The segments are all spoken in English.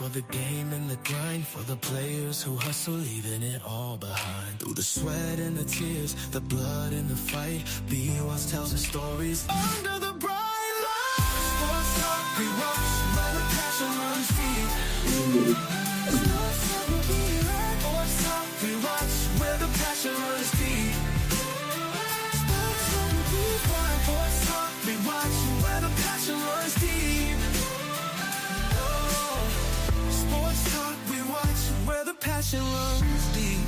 for the game and the grind, for the players who hustle, leaving it all behind. Through the sweat and the tears, the blood and the fight, BUS tells the stories under the bright light. Sports talk, we watch, where the passion runs deep. Sports talk, we watch, where the passion runs deep. Sports talk, we watch, where the passion runs deep. Sports talk, we watch, where the passion runs deep.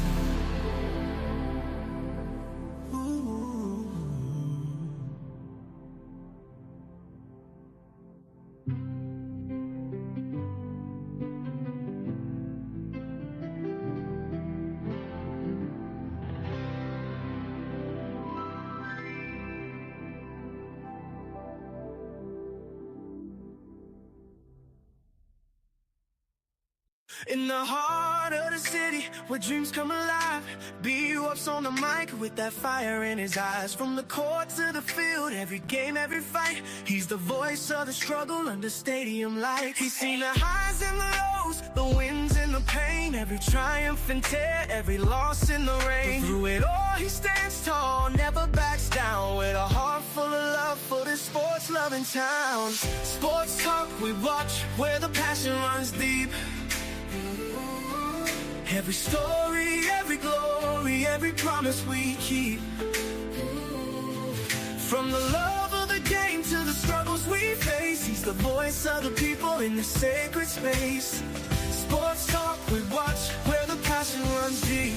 In the heart of the city, where dreams come alive, BUS on the mic with that fire in his eyes. From the court to the field, every game, every fight, he's the voice of the struggle under stadium lights. He's seen the highs and the lows, the wins and the pain, every triumph and tear, every loss in the rain. But through it all, he stands tall, never backs down, with a heart full of love for this sports-loving town. Sports talk, we watch, where the passion runs deep. Every story, every glory, every promise we keep. From the love of the game to the struggles we face, he's the voice of the people in the sacred space. Sports talk, we watch, where the passion runs deep.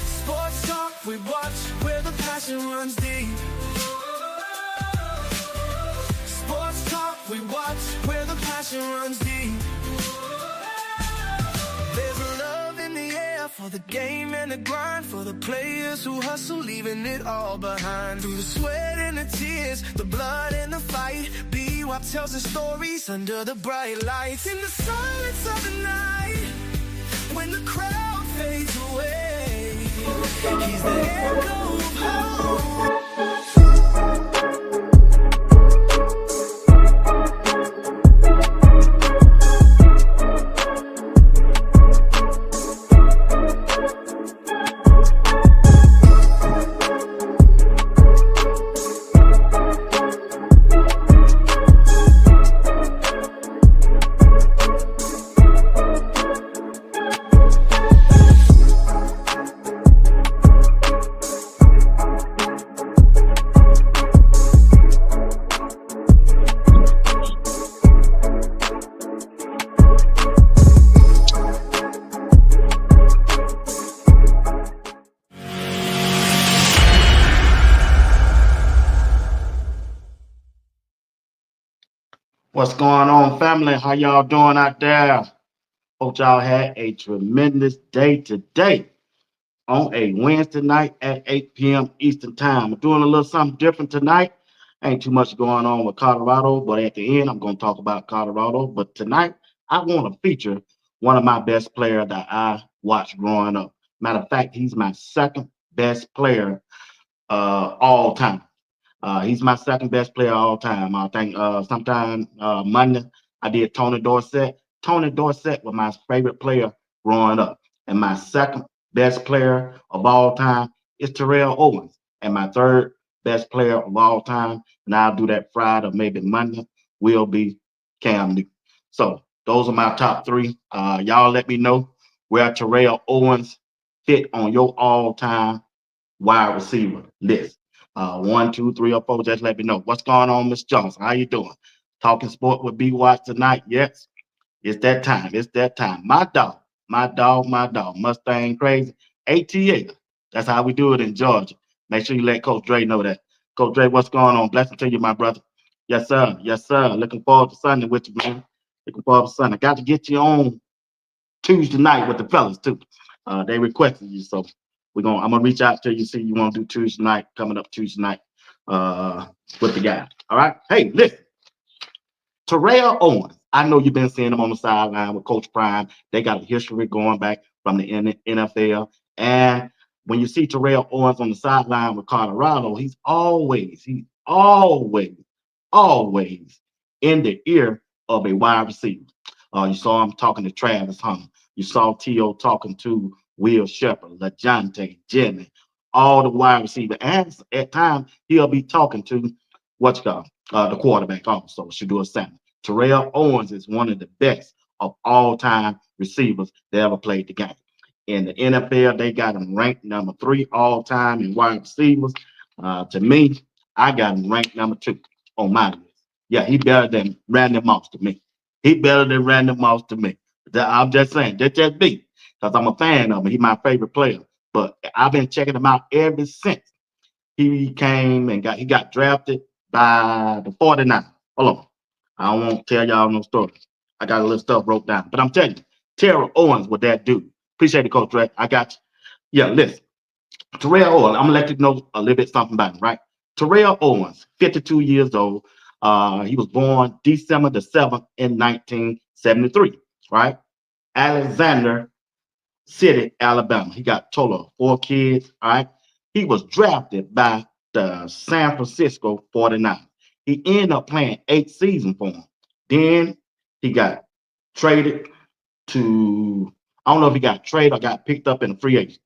Sports talk, we watch, where the passion runs deep. Sports talk, we watch, where the passion runs deep. There's a love in the air for the game and the grind, for the players who hustle, leaving it all behind. Through the sweat and the tears, the blood and the fight, BUS tells the stories under the bright lights. In the silence of the night, when the crowd fades away, he's the echo of hope. What's going on, family? How y'all doing out there? Hope y'all had a tremendous day today on a Wednesday night at 8 p.m. Eastern Time. I'm doing a little something different tonight. Ain't too much going on with Colorado, but at the end, I'm going to talk about Colorado. But tonight, I want to feature one of my best players that I watched growing up. Matter of fact, he's my second best player all time. He's my second best player all time. I think sometime Monday I did Tony Dorsett. Tony Dorsett was my favorite player growing up. And my second best player of all time is Terrell Owens. And my third best player of all time, and I'll do that Friday or maybe Monday, will be Cam Newton. So those are my top three. Y'all let me know where Terrell Owens fit on your all-time wide receiver list. 1, 2, 3, or 4. Just let me know. What's going on, Miss Johnson? How you doing? Talking sport with BUS tonight. Yes, it's that time. It's that time. My dog. Mustang Crazy. ATL. That's how we do it in Georgia. Make sure you let Coach Dre know that. Coach Dre, what's going on? Blessing to you, my brother. Yes, sir. Yes, sir. Looking forward to Sunday with you, man. Looking forward to Sunday. Got to get you on Tuesday night with the fellas, too. They requested you, so I'm gonna reach out to you, see you want to do Tuesday night, coming up Tuesday night with the guys. All right. Hey, listen. Terrell Owens. I know you've been seeing him on the sideline with Coach Prime. They got a history going back from the NFL. And when you see Terrell Owens on the sideline with Colorado, he's always in the ear of a wide receiver. You saw him talking to Travis Hunter. You saw T.O. talking to Will Sheppard, LaJohntay, Jimmy, all the wide receiver. And at times, he'll be talking to what's called the quarterback also, Shador Sanders. Terrell Owens is one of the best of all-time receivers that ever played the game. In the NFL, they got him ranked number 3 all-time in wide receivers. To me, I got him ranked number 2 on my list. Yeah, he better than Randy Moss to me. He better than Randy Moss to me. I'm just saying, that's just me, because I'm a fan of him. He's my favorite player. But I've been checking him out ever since he came and he got drafted by the 49ers. Hold on. I don't want to tell y'all no stories. I got a little stuff wrote down. But I'm telling you, Terrell Owens was that dude. Appreciate it, Coach Dre. I got you. Yeah, listen. Terrell Owens, I'm going to let you know a little bit something about him, right? Terrell Owens, 52 years old. He was born December the 7th in 1973, right? Alexander City, Alabama. He got a total of 4 kids, all right? He was drafted by the San Francisco 49ers. He ended up playing 8 seasons for them. Then he got traded to, I don't know if he got traded or got picked up in a free agent.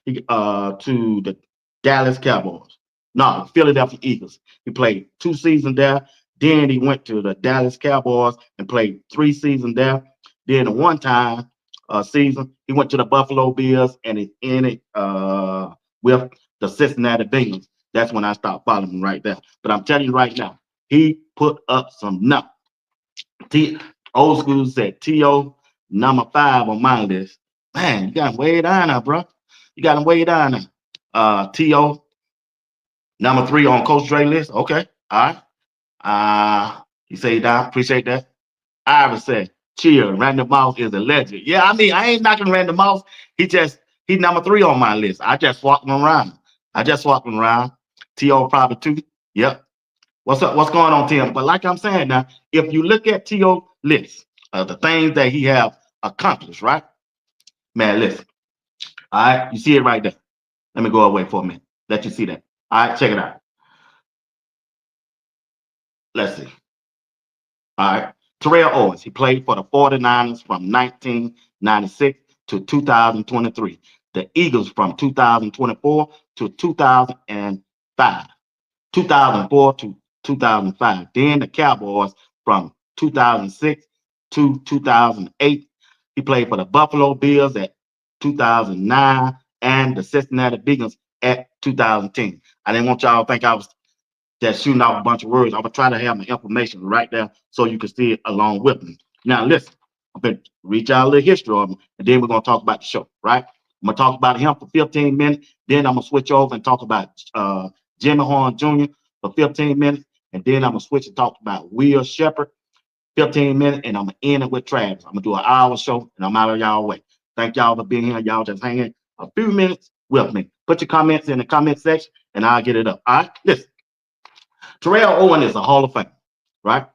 To the Dallas Cowboys. No, Philadelphia Eagles. He played 2 seasons there. Then he went to the Dallas Cowboys and played 3 seasons there. Then one time season, he went to the Buffalo Bills and it ended with the Cincinnati Bengals. That's when I stopped following him right there. But I'm telling you right now, he put up some numbers. Old school said T.O. number 5 on my list. Man, you got him way down now, bro. You got him way down now. T.O. number 3 on Coach Dre list. Okay. All right. You say down. Appreciate that. Ivan said, chill. Randy Moss is a legend. Yeah, I mean, I ain't knocking Randy Moss. He's number 3 on my list. I just walked him around. T.O. probably 2. Yep. What's up? What's going on, Tim? But like I'm saying now, if you look at T.O. list, the things that he have accomplished, right? Man, listen. All right, you see it right there. Let me go away for a minute. Let you see that. All right, check it out. Let's see. All right. Terrell Owens, he played for the 49ers from 1996 to 2023. The Eagles from 2024 to 2005. 2004 to 2005. Then the Cowboys from 2006 to 2008. He played for the Buffalo Bills at 2009 and the Cincinnati Bengals at 2010. I didn't want y'all to think I was just shooting off a bunch of words. I'm going to try to have my information right there so you can see it along with me. Now, listen, I'm going to read y'all a little history of him, and then we're going to talk about the show, right? I'm going to talk about him for 15 minutes. Then I'm going to switch over and talk about Jimmy Horn Jr. for 15 minutes. And then I'm going to switch and talk about Will Sheppard, 15 minutes. And I'm going to end it with Travis. I'm going to do an hour show, and I'm out of y'all way. Thank y'all for being here. Y'all just hanging a few minutes with me. Put your comments in the comment section, and I'll get it up. All right? Listen. Terrell Owens is a Hall of Famer, right?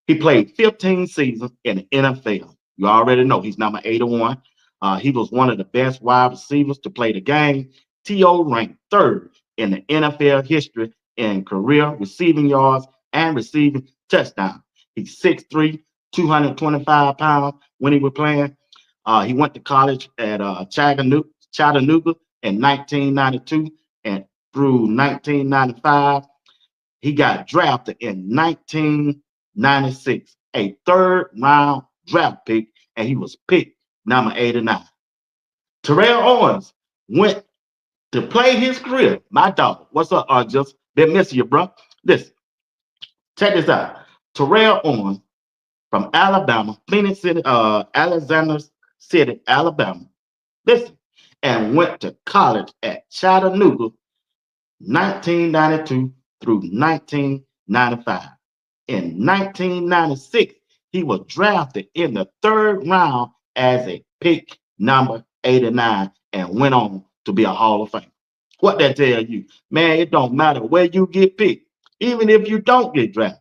He played 15 seasons in the NFL. You already know he's number 81. He was one of the best wide receivers to play the game. T.O. ranked 3rd in the NFL history in career receiving yards and receiving touchdowns. He's 6'3", 225 pounds when he was playing. He went to college at Chattanooga in 1992 and through 1995. He got drafted in 1996, a 3rd round draft pick, and he was picked number 89. Terrell Owens went to play his career. My dog, what's up, just been missing you, bro. Listen, check this out. Terrell Owens from Alabama, Phoenix City, Alexander City, Alabama. Listen, and went to college at Chattanooga 1992 through 1995. In 1996, he was drafted in the 3rd round as a pick number 89 and went on to be a Hall of Famer. What that tell you? Man, it don't matter where you get picked, even if you don't get drafted.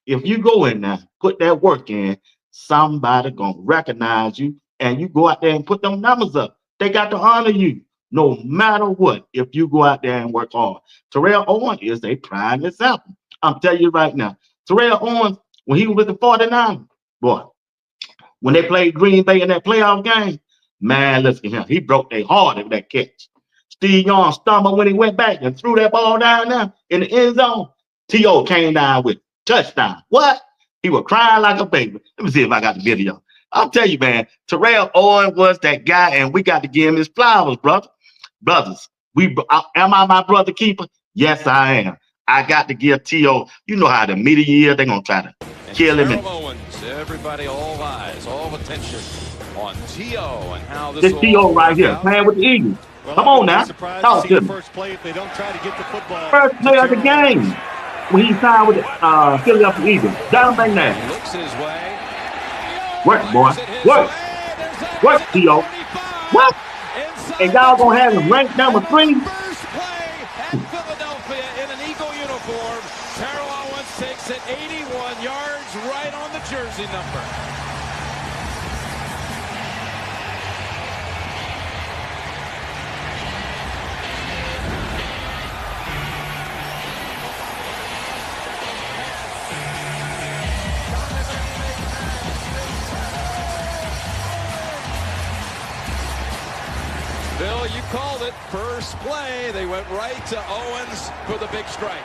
If you go in there, put that work in, somebody gonna recognize you, and you go out there and put them numbers up. They got to honor you no matter what if you go out there and work hard. Terrell Owens is a prime example. I'm telling you right now. Terrell Owens when he was with the 49ers. Boy, when they played Green Bay in that playoff game, man, listen to him. He broke their heart with that catch. Steve Young stumbled when he went back and threw that ball down there in the end zone. T.O. came down with touchdown. What? He was crying like a baby. Let me see if I got the video. I'll tell you, man, Terrell Owens was that guy, and we got to give him his flowers, brother. Brothers, am I my brother keeper? Yes, I am. I got to give T.O. You know how the media is. They're going to try to kill him. Terrell Owens, everybody, all eyes, all attention on T.O. and how this T.O. right here, playing with the Eagles. Well, come on now. Talk to me. First play if they don't try to get the football. First play of the game when he signed with the Philadelphia Eagles. Down back there. Looks his way. Work, boy. Work. Work, T.O. What? And y'all gonna have him ranked number 3? First play at Philadelphia in an Eagle uniform. Terrell Owens takes it 81 yards right on the jersey number. Bill, you called it. First play, they went right to Owens for the big strike.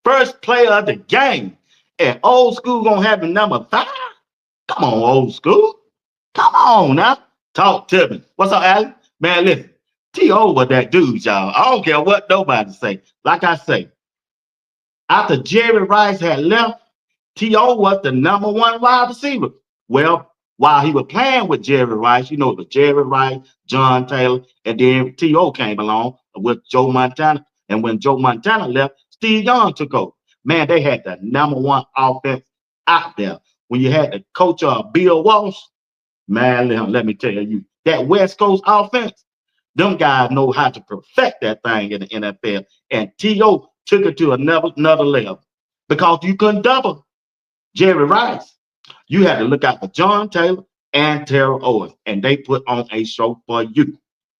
First play of the game. And old school gonna have the number 5? Come on, old school. Come on now. Talk to me. What's up, Alex? Man, listen. T.O. was that dude, y'all. I don't care what nobody say. Like I say, after Jerry Rice had left, T.O. was the number 1 wide receiver. Well, while he was playing with Jerry Rice, you know, it was Jerry Rice, John Taylor, and then T.O. came along with Joe Montana. And when Joe Montana left, Steve Young took over. Man, they had the number 1 offense out there. When you had the coach Bill Walsh, man, let me tell you, that West Coast offense, them guys know how to perfect that thing in the NFL. And T.O. took it to another level because you couldn't double Jerry Rice. You had to look out for John Taylor and Terrell Owens, and they put on a show for you,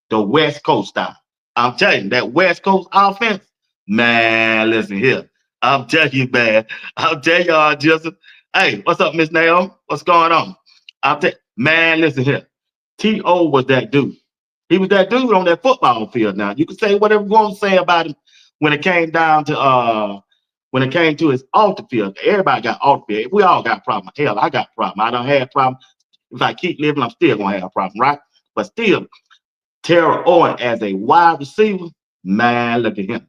the West Coast style. I'm telling you, that West Coast offense, man, listen here. I'm telling you, man. I'll tell y'all, Justin. Hey, what's up, Miss Naomi? What's going on? Man, listen here. T.O. was that dude. He was that dude on that football field. Now, you can say whatever you want to say about him when it came down to when it came to his off the field. Everybody got off the field. We all got problems. Hell, I got problems. I don't have problems. If I keep living, I'm still gonna have a problem, right? But still, Terrell Owens as a wide receiver, man, look at him.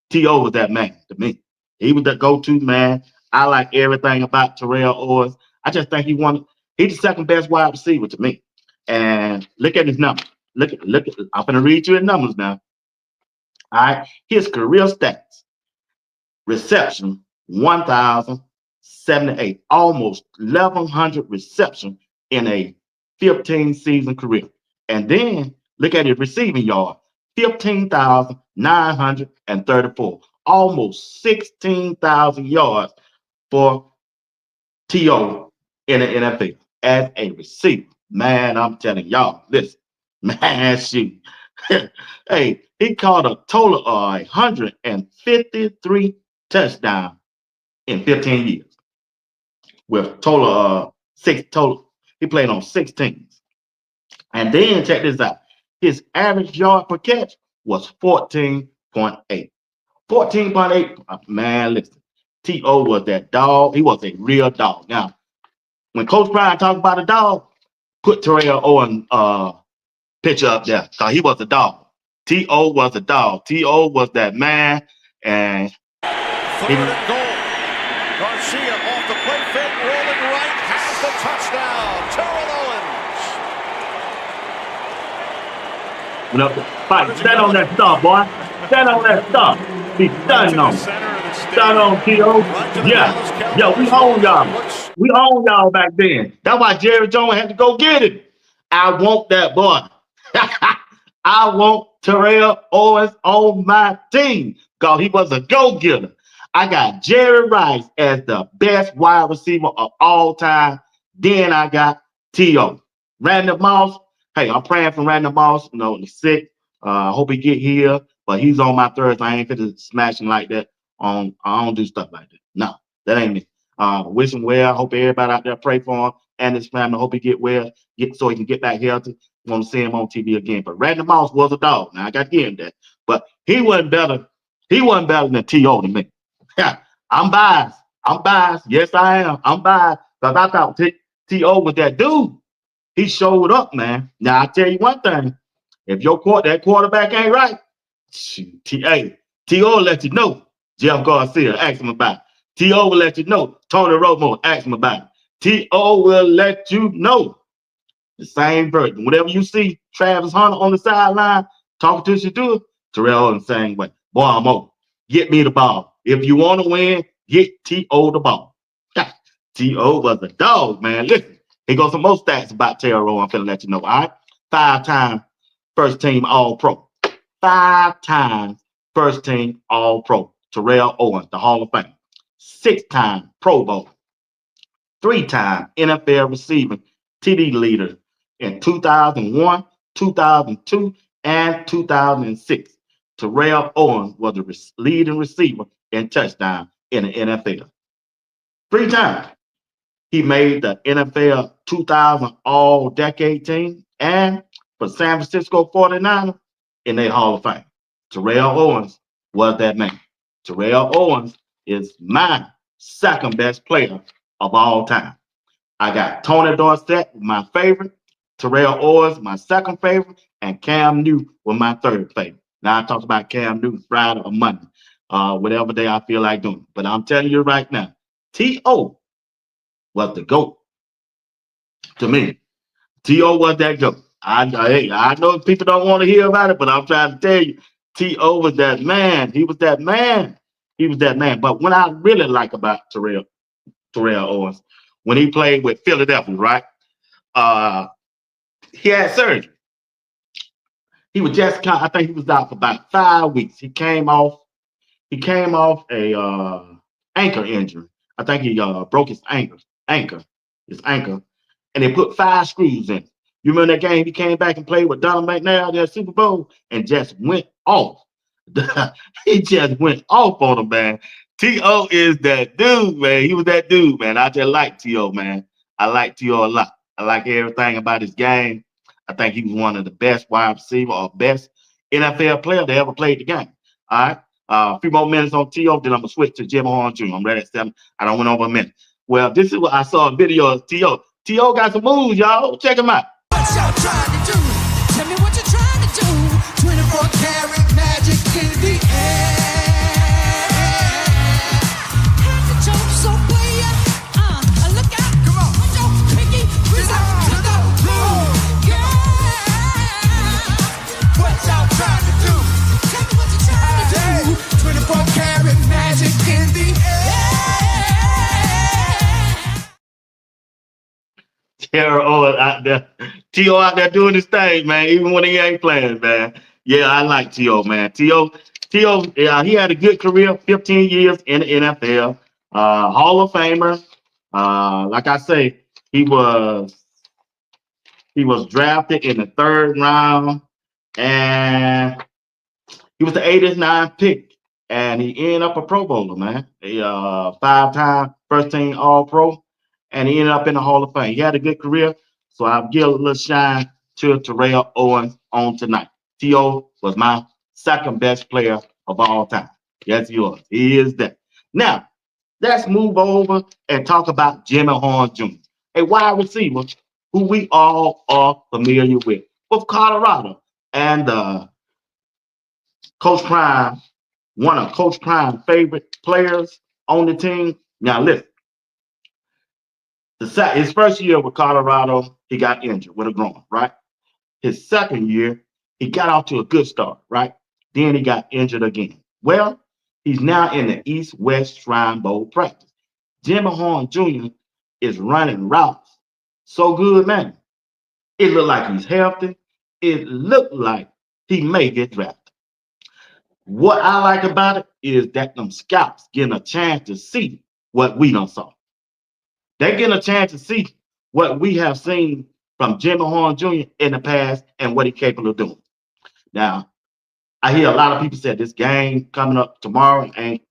T.O. was that man to me. He was the go-to man. I like everything about Terrell Owens. I just think he's the second best wide receiver to me. And look at his numbers. Look at I'm gonna read you his numbers now. All right, his career stats: reception 1,078, almost 1,100 reception in a 15-season career. And then look at his receiving yard: 15,934, almost 16,000 yards for T.O. in the NFL as a receiver. Man, I'm telling y'all, listen, man, shoot. Hey, he caught a total of 153 touchdowns in 15 years. With total of 6 total. He played on 6 teams. And then check this out. His average yard per catch was 14.8. 14.8. Man, listen. T.O. was that dog. He was a real dog. Now, when Coach Prime talked about a dog, put Terrell Owens picture up there. So he was a dog. T.O. was a dog. T.O. was that man. And third and goal. Garcia off the play fake, rolling right, has the touchdown. Terrell Owens. Stand on that star, boy. Stand on that star. Be standing on. Stand on, T.O. Yeah, we own y'all. We own y'all back then. That's why Jerry Jones had to go get him. I want that boy. I want Terrell Owens on my team because he was a go-getter. I got Jerry Rice as the best wide receiver of all time. Then I got T.O. Randy Moss. Hey, I'm praying for Randy Moss. You know, he's sick. I hope he get here, but he's on my Thursday. I ain't fit to smash him like that. I don't do stuff like that. No, that ain't me. Wish him well. Hope everybody out there pray for him and his family. Hope he get well, so he can get back healthy. Want to see him on TV again. But Randy Moss was a dog. Now I got to give him that. But he wasn't better. He wasn't better than T.O. to me. I'm biased. I'm biased. Yes, I am. I'm biased because I thought T.O. was that dude. He showed up, man. Now I tell you one thing: if that quarterback ain't right, T.O. will let you know. Jeff Garcia, ask him about it. T.O. will let you know. Tony Romo, ask him about it. T.O. will let you know. The same version. Whenever you see Travis Hunter on the sideline talking to Shadua, Terrell Owens the same way. Boy, I'm over. Get me the ball. If you want to win, get T.O. the ball. T.O. was a dog, man. Listen, here goes some more stats about Terrell Owens. I'm finna let you know. All right. 5-time first team All-Pro. 5 times first team All-Pro. Terrell Owens, the Hall of Fame. 6-time Pro Bowl. 3-time NFL receiving TD leader in 2001, 2002, and 2006. Terrell Owens was the leading receiver in touchdown in the NFL. 3 times. He made the NFL 2000 All-Decade team and for San Francisco 49ers in their Hall of Fame. Terrell Owens was that man. Terrell Owens is my second best player of all time. I got Tony Dorsett, my favorite, Terrell Owens, my second favorite, and Cam Newton was my third favorite. Now I talked about Cam Newton Friday or Monday, whatever day I feel like doing. But I'm telling you right now, T.O. was the GOAT to me. T.O. was that GOAT. I know people don't want to hear about it, but I'm trying to tell you, T.O. was that man. He was that man. He was that man. But what I really like about Terrell Owens, when he played with Philadelphia, right? He had surgery. He was I think he was out for about 5 weeks. He came off a ankle injury. I think he broke his anchor, and they put 5 screws in. You remember that game he came back and played with Donald McNabb in that Super Bowl and just went off. He just went off on him, man. T.O. is that dude, man. He was that dude, man. I just like T.O., man. I like T.O. a lot. I like everything about his game. I think he was one of the best wide receiver or best NFL player that ever played the game. All right. A few more minutes on T.O., then I'm going to switch to Jimmy Horn Jr. I'm ready at 7. I don't went over a minute. Well, this is what I saw a video of T.O. T.O. got some moves, y'all. Check him out. What y'all trying to do? Tell me what you're trying to do. 24 karat magic in the air. The joke's so player. Look out. Come on. Put your pinky out to the moon. Yeah. What y'all trying to do? Tell me what you're trying to do. 24 karat magic in the air. Terrell Owens out there. T.O. out there doing his thing, man, even when he ain't playing, man. Yeah, I like T.O., man. T.O., yeah, he had a good career, 15 years in the NFL. Hall of Famer. Like I say, he was drafted in the 3rd round, and he was the 89th pick, and he ended up a Pro Bowler, man. A 5-time first team All-Pro, and he ended up in the Hall of Fame. He had a good career, so I'll give a little shine to Terrell Owens on tonight. T.O. was my second best player of all time. Yes, he was. He is that. Now, let's move over and talk about Jimmy Horn Jr., a wide receiver who we all are familiar with Colorado. And Coach Prime, one of Coach Prime's favorite players on the team. Now, listen. His first year with Colorado, he got injured with a groin, right? His second year, he got off to a good start, right? Then he got injured again. Well, he's now in the East-West Shrine Bowl practice. Jimmy Horn Jr. is running routes so good, man. It looked like he's healthy. It looked like he may get drafted. What I like about it is that them scouts getting a chance to see what we done saw. They getting a chance to see what we have seen from Jimmy Horn Jr. in the past and what he's capable of doing. Now, I hear a lot of people say this game coming up tomorrow ain't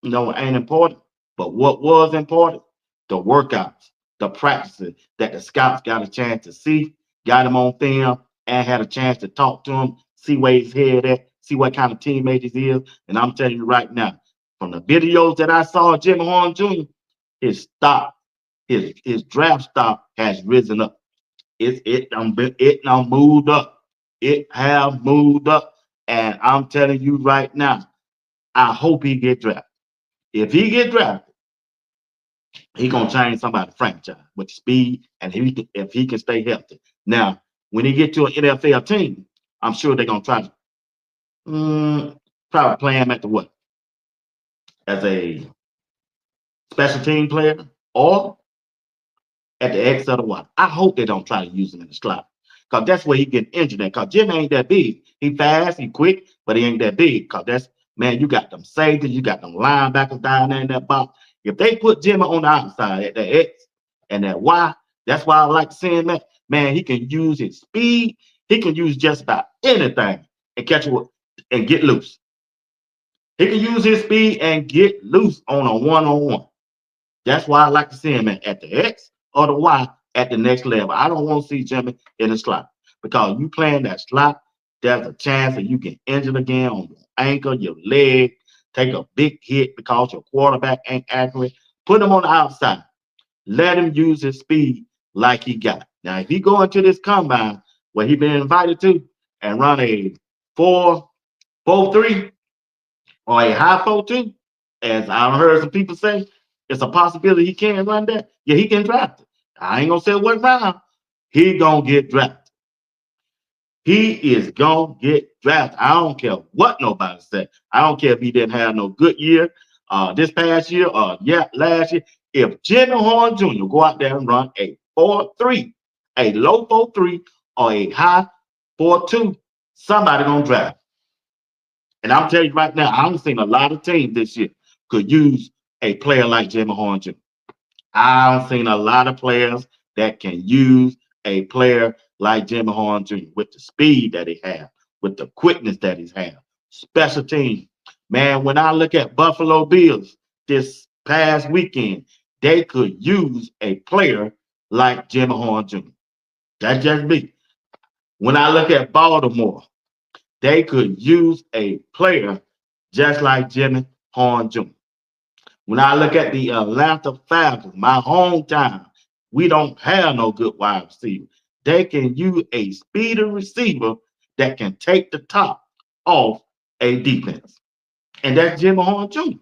important. But what was important? The workouts, the practices that the scouts got a chance to see, got him on film, and had a chance to talk to him, see where his head at, see what kind of teammate he is. And I'm telling you right now, from the videos that I saw of Jimmy Horn Jr., his stock, his draft stock has risen up. It moved up. It have moved up. And I'm telling you right now, I hope he get drafted. If he get drafted, he gonna change somebody's franchise with the speed, and if he can stay healthy. Now, when he get to an NFL team, I'm sure they're gonna try to probably play him at the what as a special team player or at the X of the Y. I hope they don't try to use him in the slot because that's where he get injured at. Because Jimmy ain't that big. He fast, he quick, but he ain't that big. Because that's man, you got them safeties, you got them linebackers down there in that box. If they put Jimmy on the outside at the X and that Y, that's why I like seeing that. Man, he can use his speed. He can use just about anything and catch it and get loose. He can use his speed and get loose on a one-on-one. That's why I like to see him at the X or the Y at the next level. I don't want to see Jimmy in the slot because you playing that slot, there's a chance that you get injured again on your ankle, your leg, take a big hit because your quarterback ain't accurate. Put him on the outside. Let him use his speed like he got. Now, if he go into this combine where he been invited to and run a 4.43 or a high 4.2, as I've heard some people say, it's a possibility he can run that. Yeah, he can draft it. I ain't gonna say what round. He gonna get drafted. He is gonna get drafted. I don't care what nobody said. I don't care if he didn't have no good year this past year or last year. If Jimmy Horn Jr. go out there and run a 4.3, a low 4.3 or a high 4.2, somebody gonna draft. And I'm telling you right now, I've seen a lot of teams this year could use a player like Jimmy Horn Jr. I've seen a lot of players that can use a player like Jimmy Horn Jr. with the speed that he has, with the quickness that he's had. Special teams. Man, when I look at Buffalo Bills this past weekend, they could use a player like Jimmy Horn Jr. That's just me. When I look at Baltimore, they could use a player just like Jimmy Horn Jr. When I look at the Atlanta Falcons, my hometown, we don't have no good wide receiver. They can use a speedy receiver that can take the top off a defense. And that's Jimmy Horn Jr.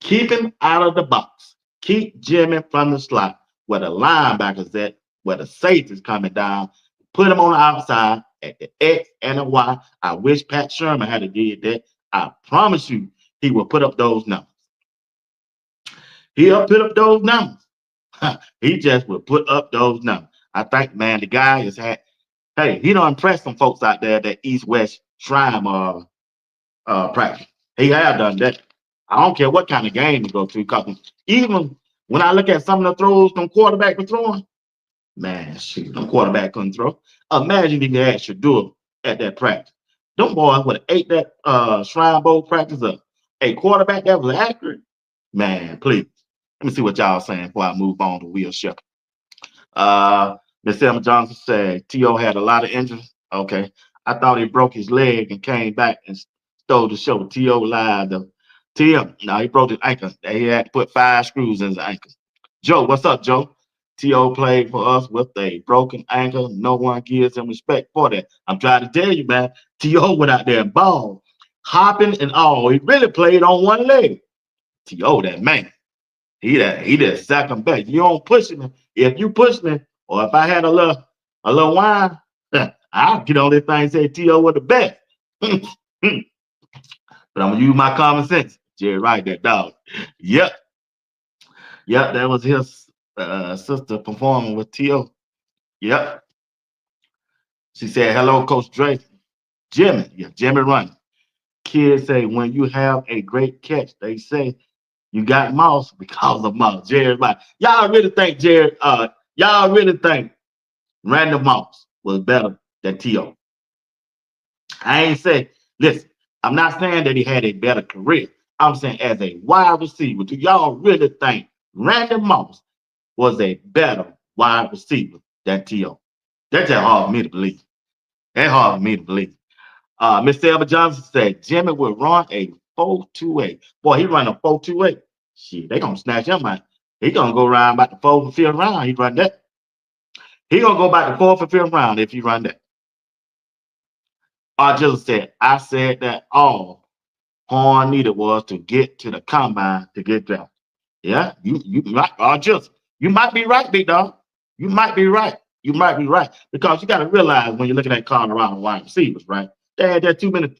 Keep him out of the box. Keep Jimmy from the slot where the linebackers at, where the safety's coming down. Put him on the outside at the X and the Y. I wish Pat Sherman had did that. I promise you he will put up those numbers. He'll put up those numbers. He just will put up those numbers. I think, man, the guy is hey, he don't impress some folks out there that East-West Shrine practice. He have done that. I don't care what kind of game he go to, because even when I look at some of the throws them quarterback were throwing, man, shoot, them quarterback couldn't throw. Imagine if you had Shador at that practice. Them boys would have ate that Shrine Bowl practice up. A quarterback that was accurate, man, please. Let me see what y'all saying before I move on to Will Sheppard. Miss Emma Johnson said T.O. had a lot of injuries. Okay. I thought he broke his leg and came back and stole the show. T.O. lied though. T.O. No, he broke his ankle. He had to put 5 screws in his ankle. Joe, what's up, Joe? T.O. played for us with a broken ankle. No one gives him respect for that. I'm trying to tell you, man. T.O. went out there and balled, hopping and all. He really played on one leg. T.O. that man. He that second best. You don't push him. If you push me, or if I had a little wine, I'll get on this thing and say T.O. was the best. But I'm gonna use my common sense. Jerry right there, dog. Yep, that was his sister performing with T.O. Yep. She said, hello, Coach Dre. Jimmy. Yeah, Jimmy running. Kids say when you have a great catch, they say you got mouse because of mouse. Jerry, right. Y'all really think Randall Moss was better than T.O.? I ain't say, listen, I'm not saying that he had a better career. I'm saying as a wide receiver, do y'all really think Randy Moss was a better wide receiver than T.O.? That's just hard for me to believe. That's hard for me to believe. Mr. Elber Johnson said Jimmy will run a 4.28. Boy, he run a 4.28. Shit, they gonna snatch him out. He gonna go around about the fourth or fifth round. He run that. He gonna go about the fourth or fifth round if he run that. Just said, I said that all Horn needed was to get to the combine to get drafted. Yeah, you might just you might be right, big dog. You might be right. You might be right because you got to realize when you're looking at Colorado wide receivers, right? There too many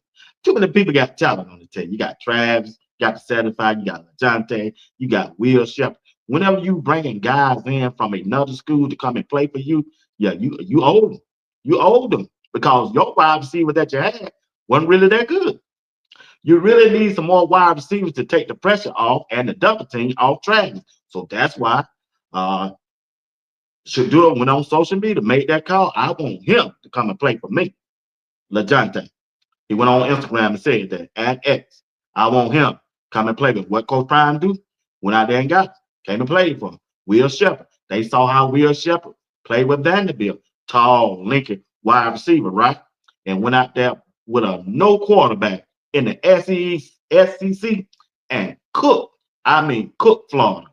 people got talent on the team. You got Travis, you got the 75, you got LaJohntay, you got Will Sheppard. Whenever you bringing guys in from another school to come and play for you, yeah, you owe them. You owe them because your wide receiver that you had wasn't really that good. You really need some more wide receivers to take the pressure off and the double team off Travis. So that's why uh Shadua went on social media, made that call. I want him to come and play for me. LaJohntay. He went on Instagram and said that at X. I want him come and play with what Coach Prime do. Went out there and got him. Came and played for him. Will Sheppard. They saw how Will Sheppard played with Vanderbilt. Tall, Lincoln, wide receiver, right? And went out there with a no quarterback in the SEC and cooked. I mean, cooked Florida.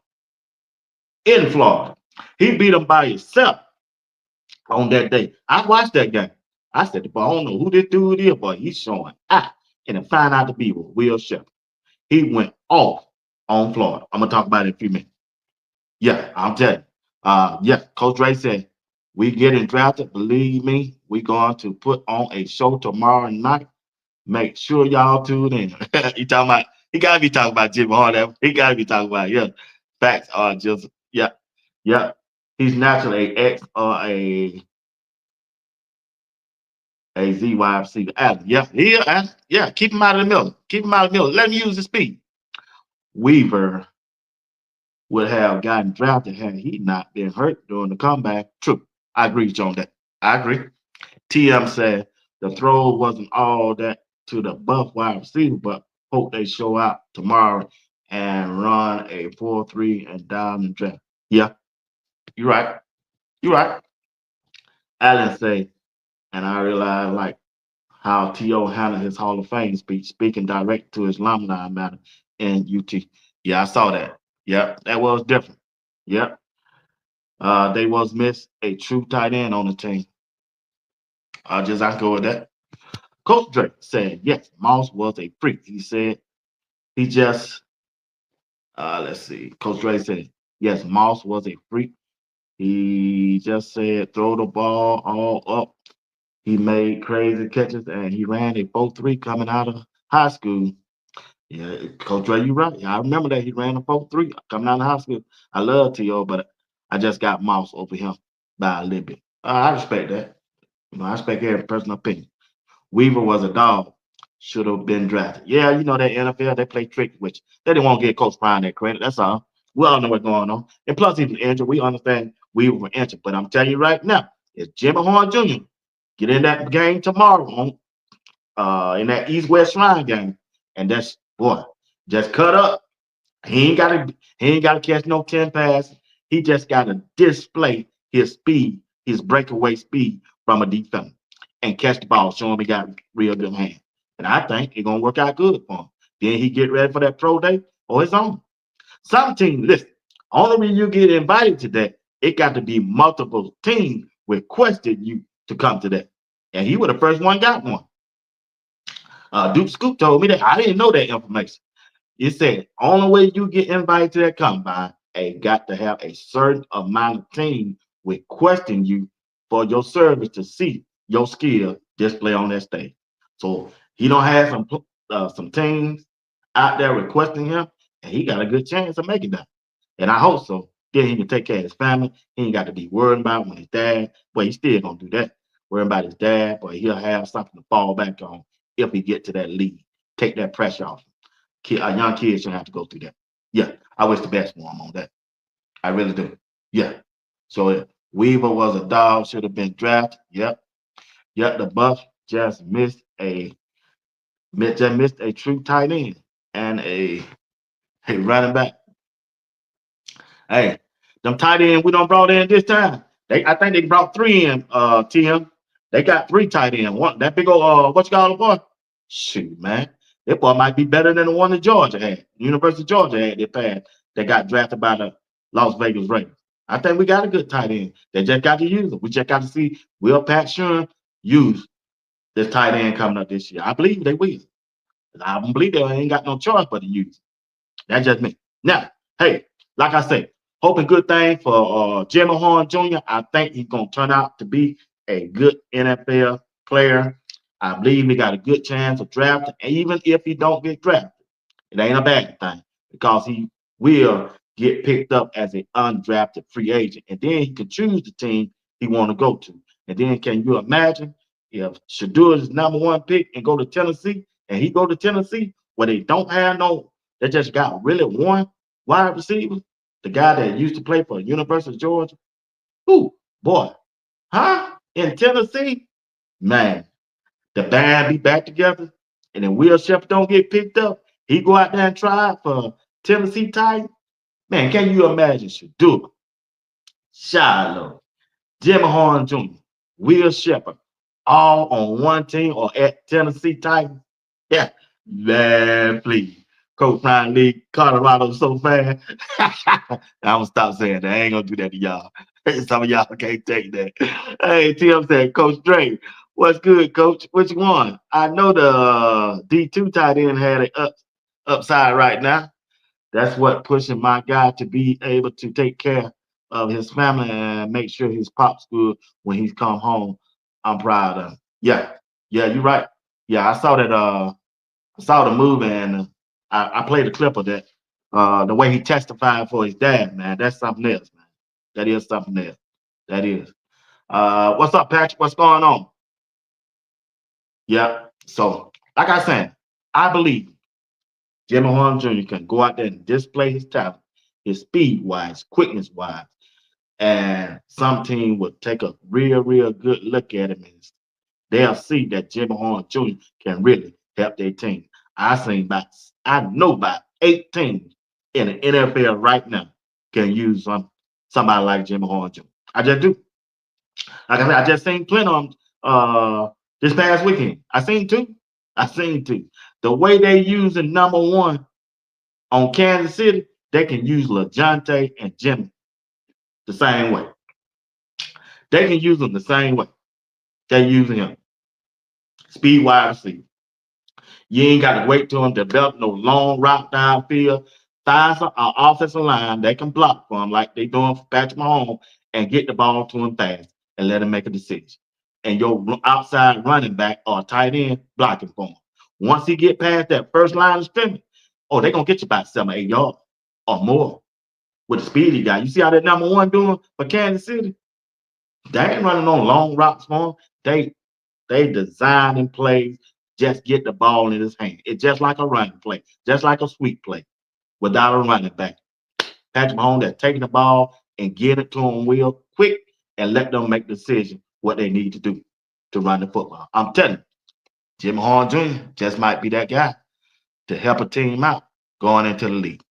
In Florida. He beat them by himself on that day. I watched that game. I said, but I don't know who this dude is, but he's showing out. And to find out to be with Will Sheppard. He went off on Florida. I'm gonna talk about it in a few minutes. Yeah, I'll tell you. Yeah, Coach Ray said, we getting drafted. Believe me, we going to put on a show tomorrow night. Make sure y'all tune in. He gotta be talking about Jimmy Horn. He gotta be talking about, yeah. Facts are just, yeah, yeah. He's naturally a X or a Z wide receiver. Yeah, keep him out of the middle. Keep him out of the middle. Let him use his speed. Weaver would have gotten drafted had he not been hurt during the comeback. True. I agree with you on that. I agree. TM said the throw wasn't all that to the buff wide receiver, but hope they show out tomorrow and run a 4-3 and down the draft. Yeah, you're right. You're right. Allen say, and I realize like how T.O. handled his Hall of Fame speech, speaking direct to his alumni matter in UT. Yeah, I saw that. Yep, that was different. Yep. They was missed a true tight end on the team. I go with that. Coach Drake said, yes, Moss was a freak. He said he just let's see. Coach Drake said, yes, Moss was a freak. He just said throw the ball all up. He made crazy catches and he ran a 4.3 coming out of high school. Yeah, Coach Ray, you right. Yeah, I remember that he ran a 4.3 coming out of high school. I love T.O., but I just got Moss over him by a little bit. I respect that. I respect every personal opinion. Weaver was a dog. Should have been drafted. Yeah, you know that NFL, they play tricky, which they didn't want to give Coach Prime that credit. That's all. We all know what's going on. And plus, he's injured. We understand Weaver was injured. But I'm telling you right now, if Jimmy Horn Jr. get in that game tomorrow in that East-West Shrine game, and that's, boy, just cut up. He ain't gotta catch no 10 passes. He just gotta display his speed, his breakaway speed from a defender and catch the ball, show him he got real good hand. And I think it's gonna work out good for him. Then he get ready for that pro day or his own. Some team, listen, only when you get invited to that, it got to be multiple teams requested you to come to that. And he was the first one got one. Duke Scoop told me that. I didn't know that information. It said only way you get invited to that combine, got to have a certain amount of team requesting you for your service to see your skill display on that stage. So he don't have some teams out there requesting him, and he got a good chance of making that. And I hope so. Then he can take care of his family. He ain't got to be worried about when his dad, but he's still gonna do that. Worrying about his dad, but he'll have something to fall back on if he get to that lead. Take that pressure off. Young kids shouldn't have to go through that. Yeah, I wish the best for him on that. I really do. Yeah. So Weaver was a dog, should have been drafted. Yep. Yep. The Buffs just missed a true tight end. and a running back. Hey, them tight end we don't brought in this time. I think they brought 3 in, Tim. They got 3 tight end. One that big old what you call it, boy? Shoot, man. That boy might be better than the one that Georgia had. University of Georgia had that pass that got drafted by the Las Vegas Raiders. I think we got a good tight end. They just got to use it. We just got to see will Pat Sherm use this tight end coming up this year. I believe they will. I don't believe they ain't got no choice but to use it. That's just me. Now, hey, like I said, hoping good thing for Jimmy Horn Jr. I think he's going to turn out to be a good NFL player. I believe he got a good chance of drafting. And even if he don't get drafted, it ain't a bad thing because he will get picked up as an undrafted free agent. And then he can choose the team he want to go to. And then can you imagine if Shedeur is #1 pick and go to Tennessee and he go to Tennessee where they don't have no, they just got really one wide receiver, the guy that used to play for University of Georgia. Who, boy, huh? In Tennessee, man, the band be back together, and then Will Sheppard don't get picked up. He go out there and try for Tennessee Titans. Man, can you imagine Shedeur, Shiloh, Jimmy Horn Jr., Will Sheppard, all on one team or at Tennessee Titans? Yeah, man, please. Coach Ryan Lee, Colorado so fast. I'm gonna stop saying that. I ain't gonna do that to y'all. Some of y'all can't take that. Hey, Tim said, Coach Dre, what's good, Coach? Which one? I know the D2 tight end had it upside right now. That's what pushing my guy to be able to take care of his family and make sure his pop's good when he's come home. I'm proud of him. Yeah, you're right. Yeah, I saw that. I saw the movie and I played a clip of that. The way he testified for his dad, man, that's something else, man. That is something else. That is. What's up, Patrick? What's going on? Yeah. So, like I said, I believe Jimmy Horn Jr. can go out there and display his talent, his speed wise, quickness wise, and some team will take a real good look at him and they'll see that Jimmy Horn Jr. can really help their team. I know about 8 teams in the NFL right now can use somebody like Jimmy Horn Jr. I just do. Like I said, I just seen plenty of them this past weekend. I seen 2. I seen 2. The way they using #1 on Kansas City, they can use LaJohntay and Jimmy the same way. They can use them the same way. They're using him. Speed wide receiver. You ain't got to wait till him develop no long route downfield. Find some offensive line that can block for him like they doing for Patrick Mahomes and get the ball to him fast and let him make a decision. And your outside running back or tight end blocking for him. Once he get past that first line of scrimmage, they're going to get you about 7 or 8 yards or more with the speed he got. You see how that #1 doing for Kansas City? They ain't running on long routes for him. They designing plays, just get the ball in his hand. It's just like a running play, just like a sweep play without a running back. Patrick Mahomes that's taking the ball and getting it to him real quick and let them make the decision what they need to do to run the football. I'm telling you, Jimmy Horn Jr. just might be that guy to help a team out going into the league.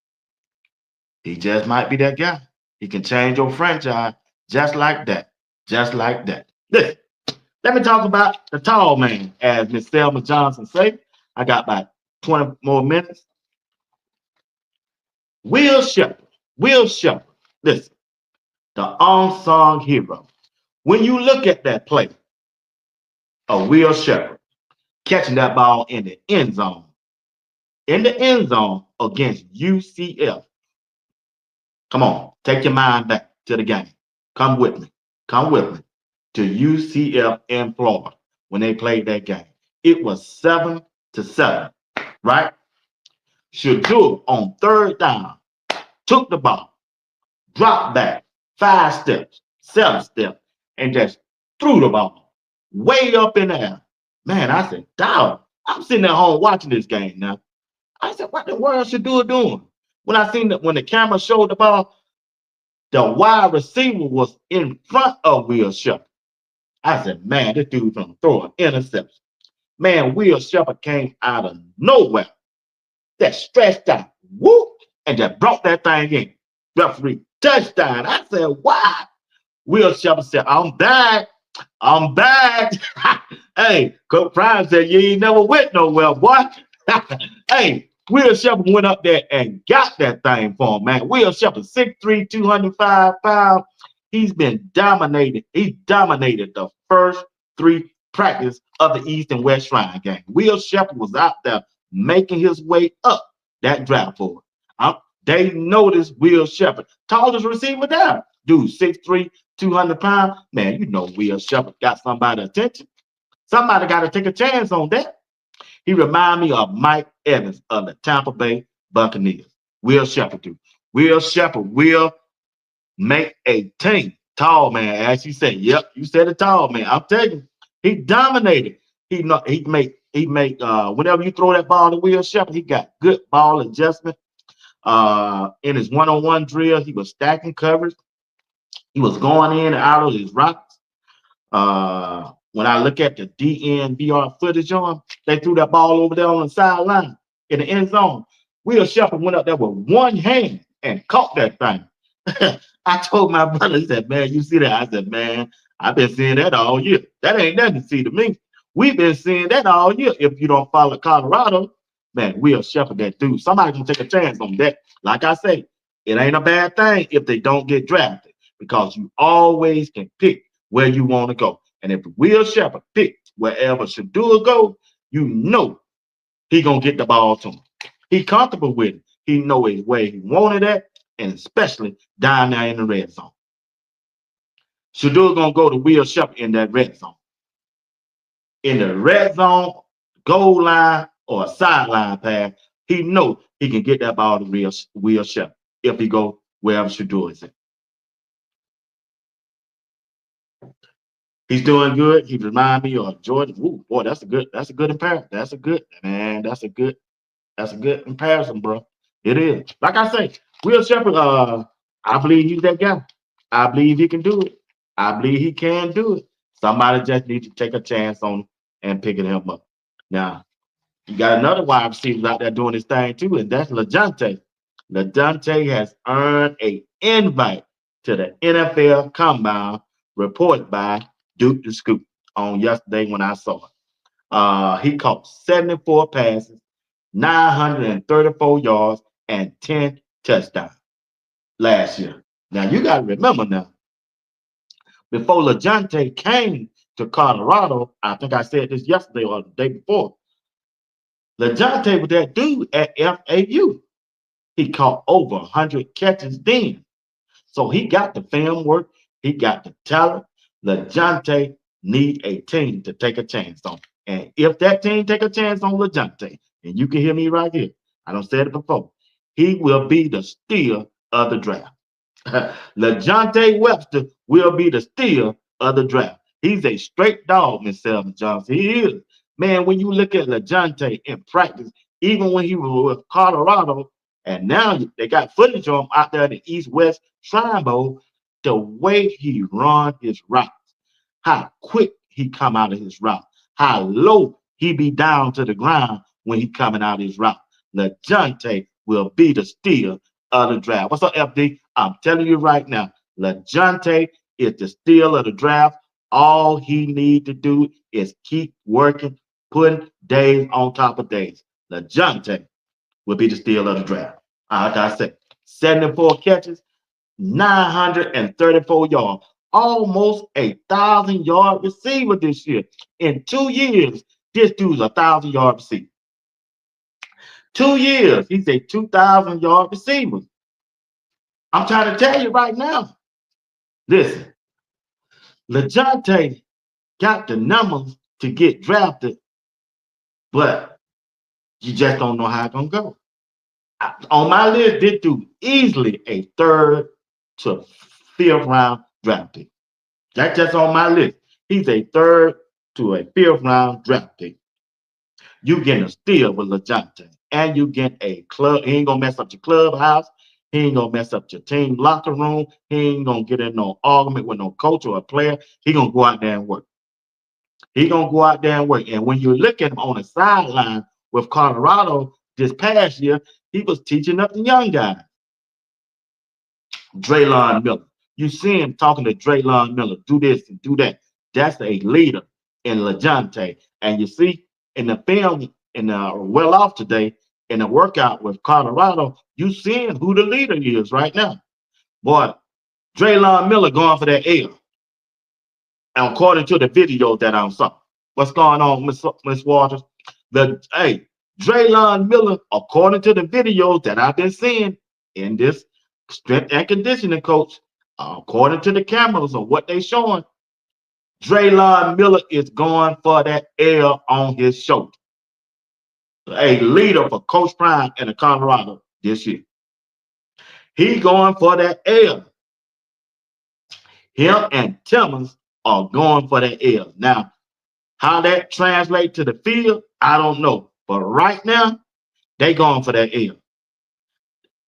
He just might be that guy. He can change your franchise just like that. Just like that. Listen, let me talk about the tall man, as Miss Selma Johnson said. I got about 20 more minutes. Will Sheppard. Will Sheppard. Listen, the unsung hero. When you look at that play of Will Sheppard catching that ball in the end zone against UCF. Come on, take your mind back to the game. Come with me to UCF in Florida when they played that game. It was 7-7, right? Shedeur on 3rd down took the ball, dropped back 5 steps, 7 steps, and just threw the ball way up in the air. Man, I said, dog, I'm sitting at home watching this game now. I said, what the world Shedeur doing? When I seen that, when the camera showed the ball, the wide receiver was in front of Will Sheppard. I said, man, this dude's gonna throw an interception. Man, Will Sheppard came out of nowhere that stretched out, whoop, and just brought that thing in. Referee, touchdown. I said, wow. Will Sheppard said, I'm back. I'm back. Hey, Coach Prime said, you ain't never went nowhere, boy. Hey, Will Sheppard went up there and got that thing for him, man. Will Sheppard, 6'3", 205 pounds. He's been dominated. He dominated the first 3 practice of the East and West Shrine game. Will Sheppard was out there making his way up that draft board. They noticed Will Sheppard, tallest receiver down. Dude, 6'3", 200 pounds. Man, you know Will Sheppard got somebody's attention. Somebody got to take a chance on that. He remind me of Mike Evans of the Tampa Bay Buccaneers. Will Sheppard do. Will Sheppard will make a team. Tall man, as you said. Yep, you said it, tall man. I'm telling you, he dominated. He make whenever you throw that ball to Will Sheppard, he got good ball adjustment. In his one-on-one drill, he was stacking coverage. He was going in and out of his routes. When I look at the DNVR footage on him, they threw that ball over there on the sideline in the end zone. Will Sheppard went up there with one hand and caught that thing. I told my brother, he said, man, you see that? I said, man, I've been seeing that all year. That ain't nothing to see to me. We've been seeing that all year. If you don't follow Colorado, man, Will Sheppard, that dude. Somebody can take a chance on that. Like I say, it ain't a bad thing if they don't get drafted because you always can pick where you want to go. And if Will Sheppard picks wherever Shedeur go, you know he going to get the ball to him. He comfortable with it. He know his way he wanted it, and especially down there in the red zone. Shedeur going to go to Will Sheppard in that red zone. In the red zone, goal line, or a sideline pass, he know he can get that ball to Will Sheppard if he go wherever Shedeur is at. He's doing good. He reminds me of Jordan. Ooh, boy, that's a good comparison. That's a good comparison, bro. It is. Like I say, Will Sheppard, I believe he's that guy. I believe he can do it. I believe he can do it. Somebody just needs to take a chance on him and picking him up. Now, you got another wide receiver out there doing his thing too, and that's LaJohntay. LaJohntay has earned an invite to the NFL Combine, reported by Duke the Scoop on yesterday when I saw it. He caught 74 passes, 934 yards, and 10 touchdowns last year. Now, you got to remember now, before LaJohntay came to Colorado, I think I said this yesterday or the day before, LaJohntay was that dude at FAU. He caught over 100 catches then. So he got the film work. He got the talent. LaJohntay need a team to take a chance on. And if that team take a chance on LaJohntay, and you can hear me right here, I done said it before, he will be the steal of the draft. LaJohntay Wester will be the steal of the draft. He's a straight dog, Miss Selma Johnson. He is. Man, when you look at LaJohntay in practice, even when he was with Colorado, and now they got footage of him out there in the East-West Shrine Bowl, the way he run his routes, how quick he come out of his route, how low he be down to the ground when he coming out of his route. LaJohntay will be the steal of the draft. What's up, FD? I'm telling you right now, LaJohntay is the steal of the draft. All he need to do is keep working, putting days on top of days. LaJohntay will be the steal of the draft. Like I said, 74 catches, 934 yards, almost 1,000-yard receiver this year. In 2 years, this dude's a 1,000-yard receiver. 2 years, he's a 2,000-yard receiver. I'm trying to tell you right now. Listen, LaJohntay got the numbers to get drafted, but you just don't know how it's going to go. On my list, this dude easily a 3rd to 5th round draft pick. That's just on my list. He's a 3rd to a 5th round draft pick. You getting a steal with LaJohntay, and you get a club. He ain't gonna mess up your clubhouse. He ain't gonna mess up your team locker room. He ain't gonna get in no argument with no coach or a player. He gonna go out there and work. He gonna go out there and work. And when you look at him on the sideline with Colorado, this past year, he was teaching up the young guys. Draylon Miller. You see him talking to Draylon Miller, do this and do that. That's a leader in LaJohntay. And you see in the film, in the well off today, in the workout with Colorado, you seeing who the leader is right now. Boy, Draylon Miller going for that L. And according to the video that I saw. What's going on, Miss Waters? Draylon Miller, according to the videos that I've been seeing in this strength and conditioning coach, according to the cameras of what they showing, Draylon Miller is going for that L on his shoulder. A leader for Coach Prime in the Colorado this year. He going for that L. Him and Timmons are going for that L. Now, how that translates to the field, I don't know. But right now, they going for that L.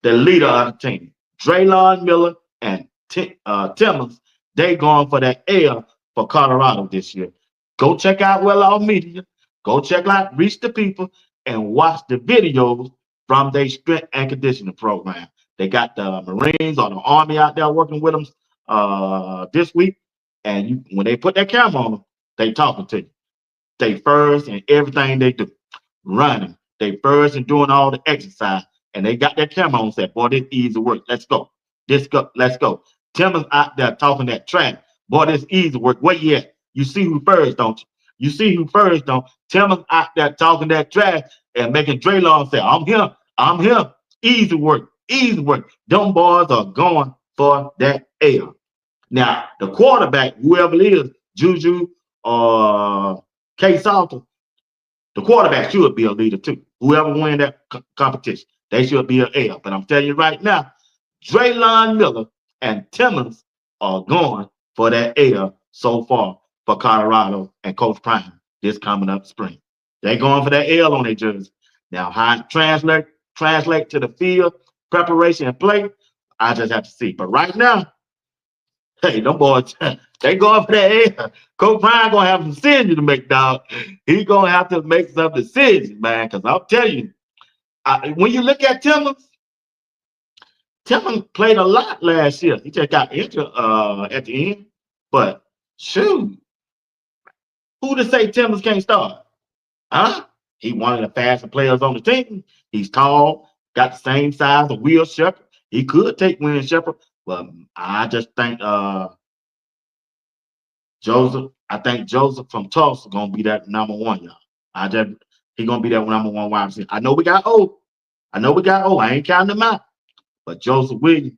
The leader of the team, Draylon Miller and Timmons, they going for that L for Colorado this year. Go check out Well Off Media. Go check out Reach the People and watch the videos from their strength and conditioning program. They got the Marines or the Army out there working with them this week. And when they put that camera on them, they talking to you. They first and everything they do. Running. They first and doing all the exercise. And they got their camera on and said, boy, this easy work. Let's go. Let's go. Timmons out there talking that track. Boy, this easy work. Where you at? You see who first, don't you? You see who first, don't? Timmons out there talking that track and making Draylon say, I'm here. I'm here. Easy work. Easy work. Them boys are going for that L. Now, the quarterback, whoever it is, Juju or K. Salter, the quarterback should be a leader too. Whoever win that competition, they should be an L. But I'm telling you right now, Draylon Miller and Timmons are going for that L so far for Colorado and Coach Prime this coming up spring. They're going for that L on their jersey. Now, how it translate to the field, preparation and play, I just have to see. But right now, hey, them boys, they going for that L. Coach Prime gonna have some decisions to make, dog. He gonna have to make some decisions, man. Because I'll tell you, when you look at Timmons played a lot last year. He just got injured at the end. But shoot, who to say Timmons can't start? Huh? He one of the fastest players on the team. He's tall, got the same size of Will Sheppard. He could take Will Sheppard, but I just think Joseph from Tulsa gonna be that number one, y'all. He gonna be that number one wide receiver. I know we got O. I ain't counting them out. But Joseph Williams,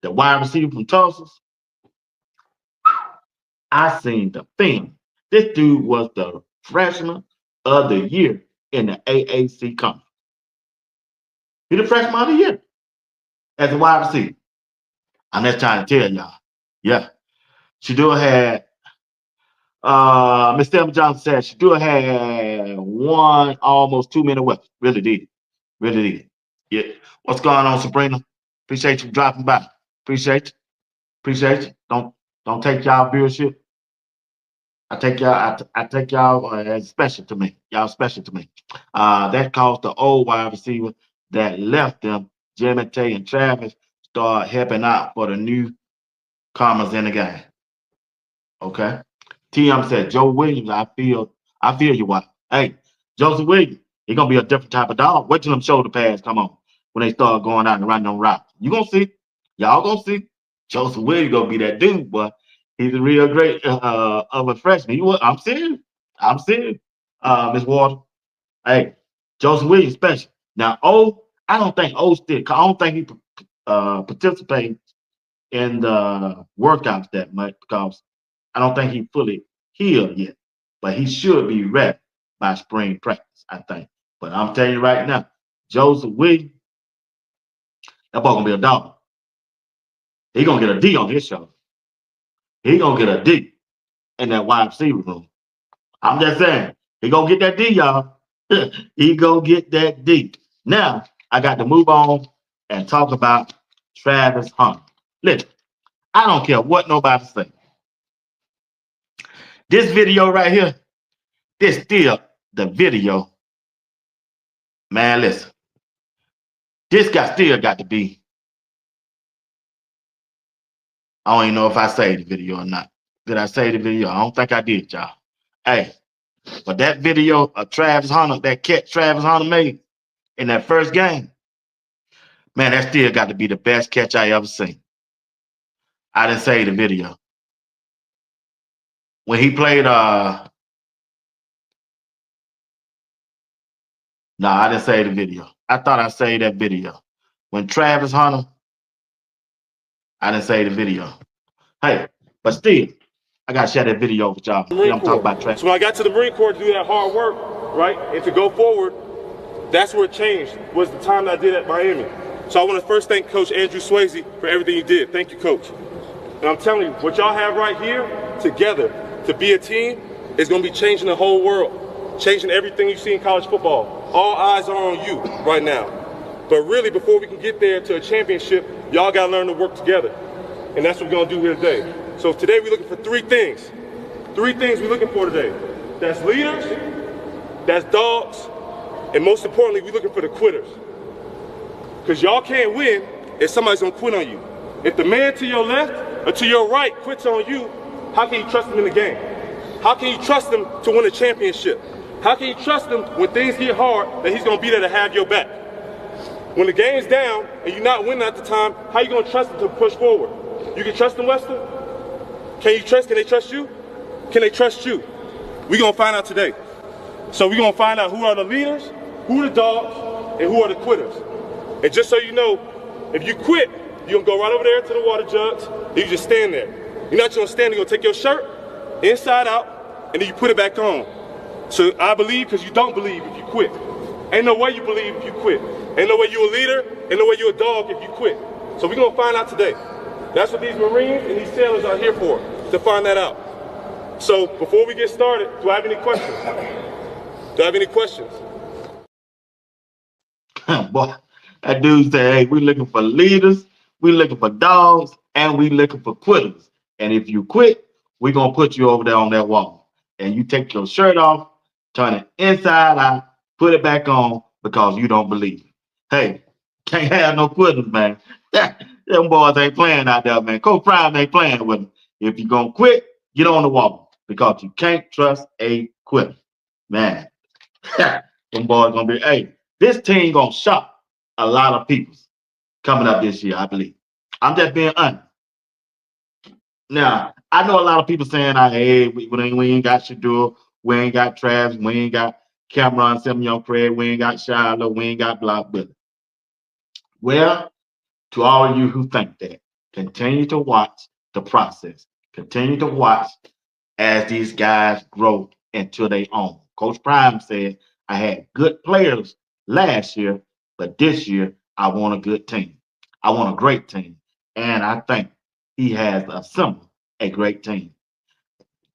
the wide receiver from Tulsa, I seen the film. This dude was the freshman of the year in the AAC conference. He the freshman of the year as a wide receiver. I'm just trying to tell y'all. Yeah. Shadua had Miss Thelma Johnson said Shadua had one almost 2 minute weapon. Really did. Yeah. What's going on, Sabrina? Appreciate you dropping by. Appreciate you. Don't take y'all viewership. I take y'all as special to me. Y'all special to me. That caused the old wide receiver that left them, Jimmy Tay and Travis, start helping out for the newcomers in the game. Okay. TM said, Joe Williams, I feel you, what? Hey, Joseph Williams, he's gonna be a different type of dog. Wait till them shoulder pads come on when they start going out and running them routes. You gonna see. Y'all gonna see. Joseph Williams gonna be that dude, but he's a real great of a freshman. I'm serious. Miss Water. Hey, Joseph Williams special. Now, I don't think he participates in the workouts that much because I don't think he's fully healed yet. But he should be ready by spring practice, I think. But I'm telling you right now, Joseph Williams, that boy gonna be a dog. He gonna get a D on his show. He gonna get a D in that wide receiver room. I'm just saying, he gonna get that D, y'all. He gonna get that D. Now, I got to move on and talk about Travis Hunter. Listen, I don't care what nobody say. This video right here, this still the video Man, listen. This guy still got to be. I don't even know if I saved the video or not. Did I save the video? I don't think I did, y'all. Hey, but that video of Travis Hunter, that catch Travis Hunter made in that first game, man, that still got to be the best catch I ever seen. I didn't save the video. When he played, no, I didn't save the video. I thought I saved that video. When Travis Hunter, I didn't save the video. Hey, but still, I got to share that video with y'all. I'm talking about Travis. So when I got to the Marine Corps to do that hard work, right, and to go forward, that's where it changed, was the time that I did at Miami. So I want to first thank Coach Andrew Swayze for everything he did. Thank you, Coach. And I'm telling you, what y'all have right here, together, to be a team, is going to be changing the whole world, changing everything you see in college football. All eyes are on you right now. But really, before we can get there to a championship, y'all got to learn to work together. And that's what we're going to do here today. So today we're looking for three things. Three things we're looking for today. That's leaders, that's dogs, and most importantly, we're looking for the quitters. Because y'all can't win if somebody's going to quit on you. If the man to your left or to your right quits on you, how can you trust him in the game? How can you trust him to win a championship? How can you trust him when things get hard that he's going to be there to have your back? When the game's down and you're not winning at the time, how you going to trust him to push forward? You can trust them, Wester? Can they trust you? Can they trust you? We're going to find out today. So we're going to find out who are the leaders, who are the dogs, and who are the quitters. And just so you know, if you quit, you're going to go right over there to the water jugs, and you just stand there. You're not just going to stand there, you're going to take your shirt inside out, and then you put it back on. So I believe because you don't believe if you quit. Ain't no way you believe if you quit. Ain't no way you're a leader, ain't no way you're a dog if you quit. So we're going to find out today. That's what these Marines and these sailors are here for, to find that out. So before we get started, do I have any questions? Do I have any questions? Boy, that dude said, hey, we're looking for leaders, we're looking for dogs, and we're looking for quitters. And if you quit, we're going to put you over there on that wall. And you take your shirt off, turn it inside out, put it back on because you don't believe. Hey, can't have no quitters, man. Them boys ain't playing out there, man. Coach Prime ain't playing with them. If you're going to quit, get on the wall because you can't trust a quitter. Man, them boys going to be, hey, this team going to shock a lot of people coming up this year, I believe. I'm just being honest. Now, I know a lot of people saying, hey, we ain't got Shador, we ain't got Travis, we ain't got Cameron Simeon Craig, we ain't got Shiloh, we ain't got Block Billy. Well, to all of you who think that, continue to watch the process. Continue to watch as these guys grow into their own. Coach Prime said, I had good players last year, but this year I want a good team. I want a great team. And I think he has assembled a great team.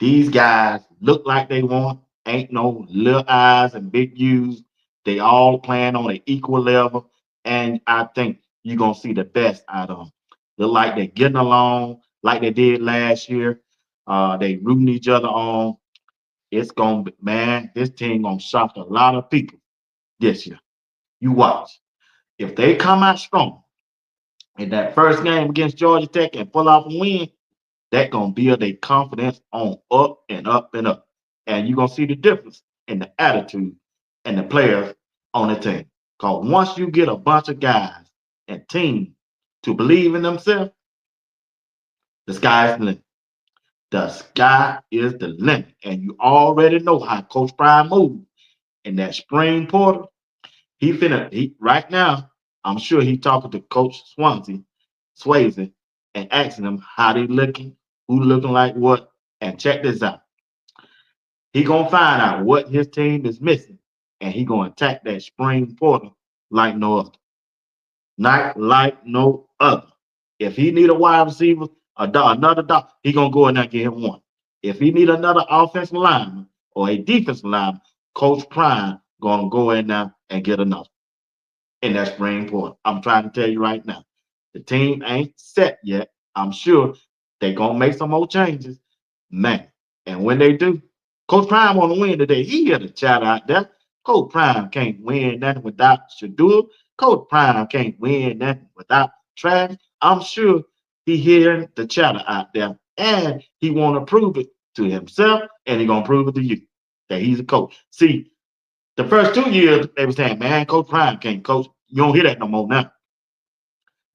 These guys look like they want, ain't no little eyes and big U's. They all playing on an equal level. And I think you're going to see the best out of them. Look like they're getting along like they did last year. They rooting each other on. It's going to be, man, this team going to shock a lot of people this year. You watch. If they come out strong in that first game against Georgia Tech and pull off a win, that's going to build their confidence on up and up and up. And you're going to see the difference in the attitude and the players on the team. Because once you get a bunch of guys and teams to believe in themselves, the sky is the limit. The sky is the limit. And you already know how Coach Prime moves in that spring portal. Right now, I'm sure he's talking to Coach Swayze, and asking them how they looking, who looking like what, and check this out. He gonna find out what his team is missing, and he gonna attack that spring portal like no other. Not like no other. If he need a wide receiver, another dog, he gonna go in there and get him one. If he need another offensive lineman or a defensive lineman, Coach Prime gonna go in there and get another in that spring portal. I'm trying to tell you right now. The team ain't set yet. I'm sure they're going to make some more changes. Man, and when they do, Coach Prime want to win today. He get a chat out there Coach Prime can't win nothing without Shador. Coach Prime can't win nothing without Travis. I'm sure he hearing the chatter out there, and he want to prove it to himself, and he gonna prove it to you that he's a coach. See, the first 2 years they were saying, "Man, Coach Prime can't coach." You don't hear that no more now.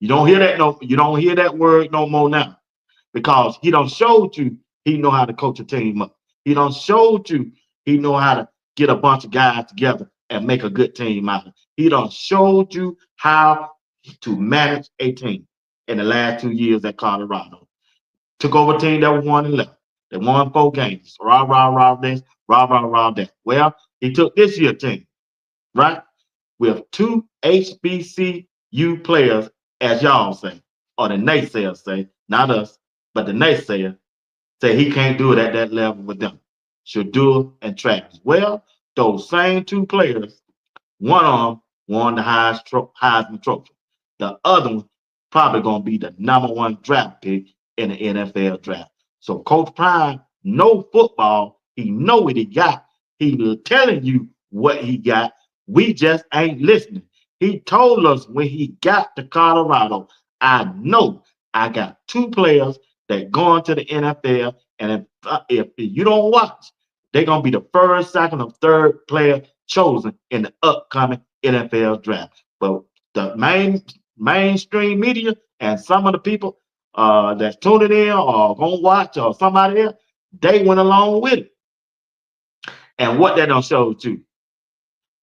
You don't hear that no. You don't hear that word no more now because he done showed you he know how to coach a team up. He done showed you he know how to get a bunch of guys together and make a good team out of it. He done showed you how to manage a team in the last 2 years at Colorado. Took over a team that was 1-11. They won 4 games. Rah, rah, rah, this, rah, rah, rah, that. Well, he took this year team, right? With 2 HBCU players, as y'all say, or the naysayers say, not us, but the naysayer say he can't do it at that level with them. Shador and Travis. Well, those same 2 players, one of them won the Heisman Trophy. The other one probably going to be the #1 draft pick in the NFL draft. So Coach Prime know football. He know what he got. He telling you what he got. We just ain't listening. He told us when he got to Colorado, I know I got 2 players that going to the NFL, and if you don't watch, they're going to be the first, second, or third player chosen in the upcoming NFL draft. But the mainstream media and some of the people that's tuning in or going to watch or somebody else, they went along with it. And what that done showed you,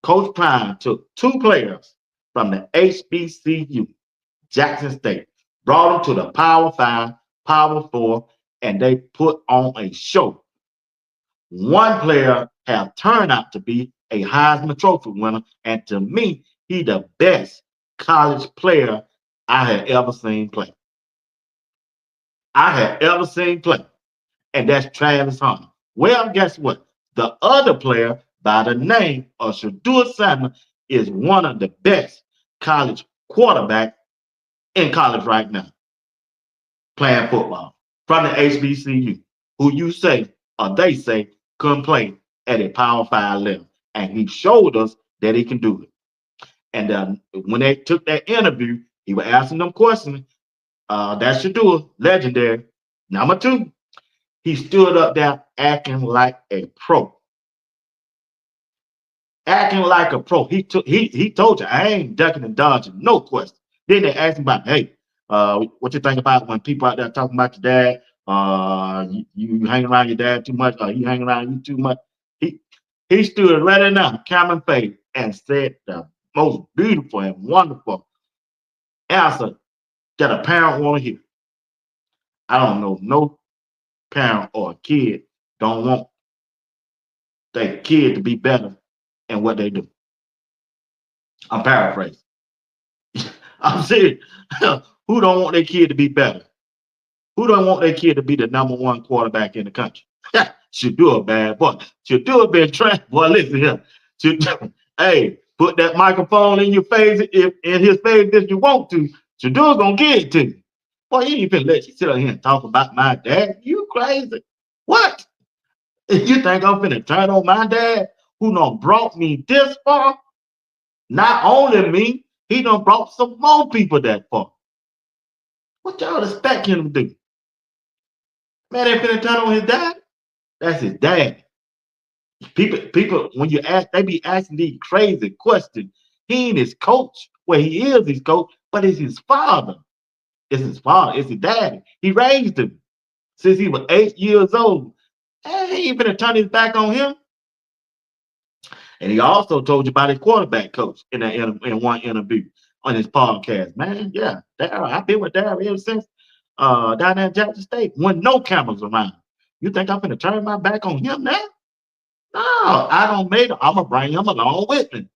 Coach Prime took 2 players from the HBCU, Jackson State, brought them to the Power 5, Power 4, and they put on a show. One player have turned out to be a Heisman Trophy winner, and to me, he the best college player I had ever seen play. And that's Travis Hunter. Well, guess what? The other player by the name of Shador Sanders is one of the best college quarterbacks in college right now, playing football from the HBCU, who you say or they say couldn't play at a Power 5 level. And he showed us that he can do it. And when they took that interview, he was asking them questions. That Shador, legendary. #2, he stood up there acting like a pro. Acting like a pro. He told you, I ain't ducking and dodging, no question. Then they asked him about, hey, what you think about when people out there talking about your dad? You hang around your dad too much, or you hang around you too much. He stood right in there, camera face, and said the most beautiful and wonderful answer that a parent want to hear. I don't know no parent or a kid don't want their kid to be better in what they do. I'm paraphrasing. I'm serious. Who don't want their kid to be better? Who don't want their kid to be the #1 quarterback in the country? Should do a bad boy. Should do a bad trash boy. Listen here. Hey, put that microphone in your face, in his face if you want to. Should do gonna get it to you. Boy, you ain't finna let you sit here and talk about my dad. You crazy? What? You think I'm finna turn on my dad, who done brought me this far? Not only me, he done brought some more people that far. What y'all expect him to do? Man ain't finna turn on his dad. That's his dad. People, when you ask, they be asking these crazy questions. He ain't his coach. Well, he is his coach, but it's his father. It's his father. It's his daddy. He raised him since he was 8 years old. And he ain't finna turn his back on him. And he also told you about his quarterback coach in one interview on his podcast. Man, yeah, Darryl, I've been with Darryl ever since down there in Jackson State when no cameras around. You think I'm gonna turn my back on him now? No, I don't make him. I'm gonna bring him along with me.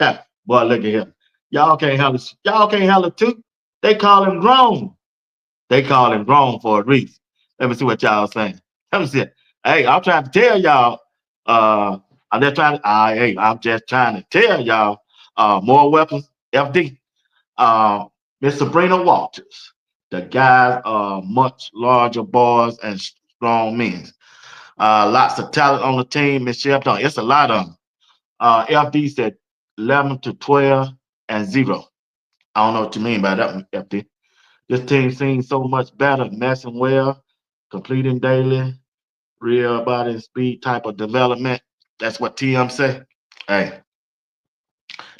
Yeah, boy, look at him. Y'all can't handle it too. They call him grown. They call him grown for a reason. Let me see what y'all saying. Let me see. Hey, I'm trying to tell y'all. I'm just trying to tell y'all. More weapons, FD. Miss Sabrina Walters. The guys are much larger boys and strong men. Lots of talent on the team, Miss Sheppard. It's a lot of them. FD said 11-12-0. I don't know what you mean by that one, FD. This team seems so much better, messing well, completing daily, real body and speed type of development. That's what TM say. Hey,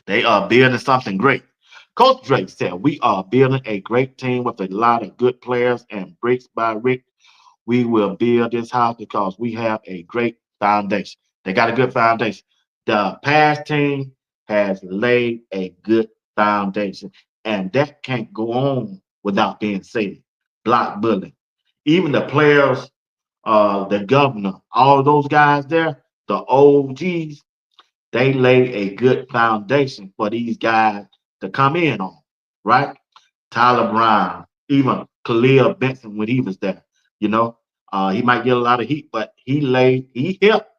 they are building something great. Coach Drake said, we are building a great team with a lot of good players, and bricks by brick, we will build this house because we have a great foundation. They got a good foundation. The past team has laid a good foundation, and that can't go on without being said. Block bullying. Even the players, the governor, all those guys there, the OGs, they lay a good foundation for these guys to come in on, right? Tyler Brown, even Khalil Benson when he was there, you know, he might get a lot of heat, but he helped.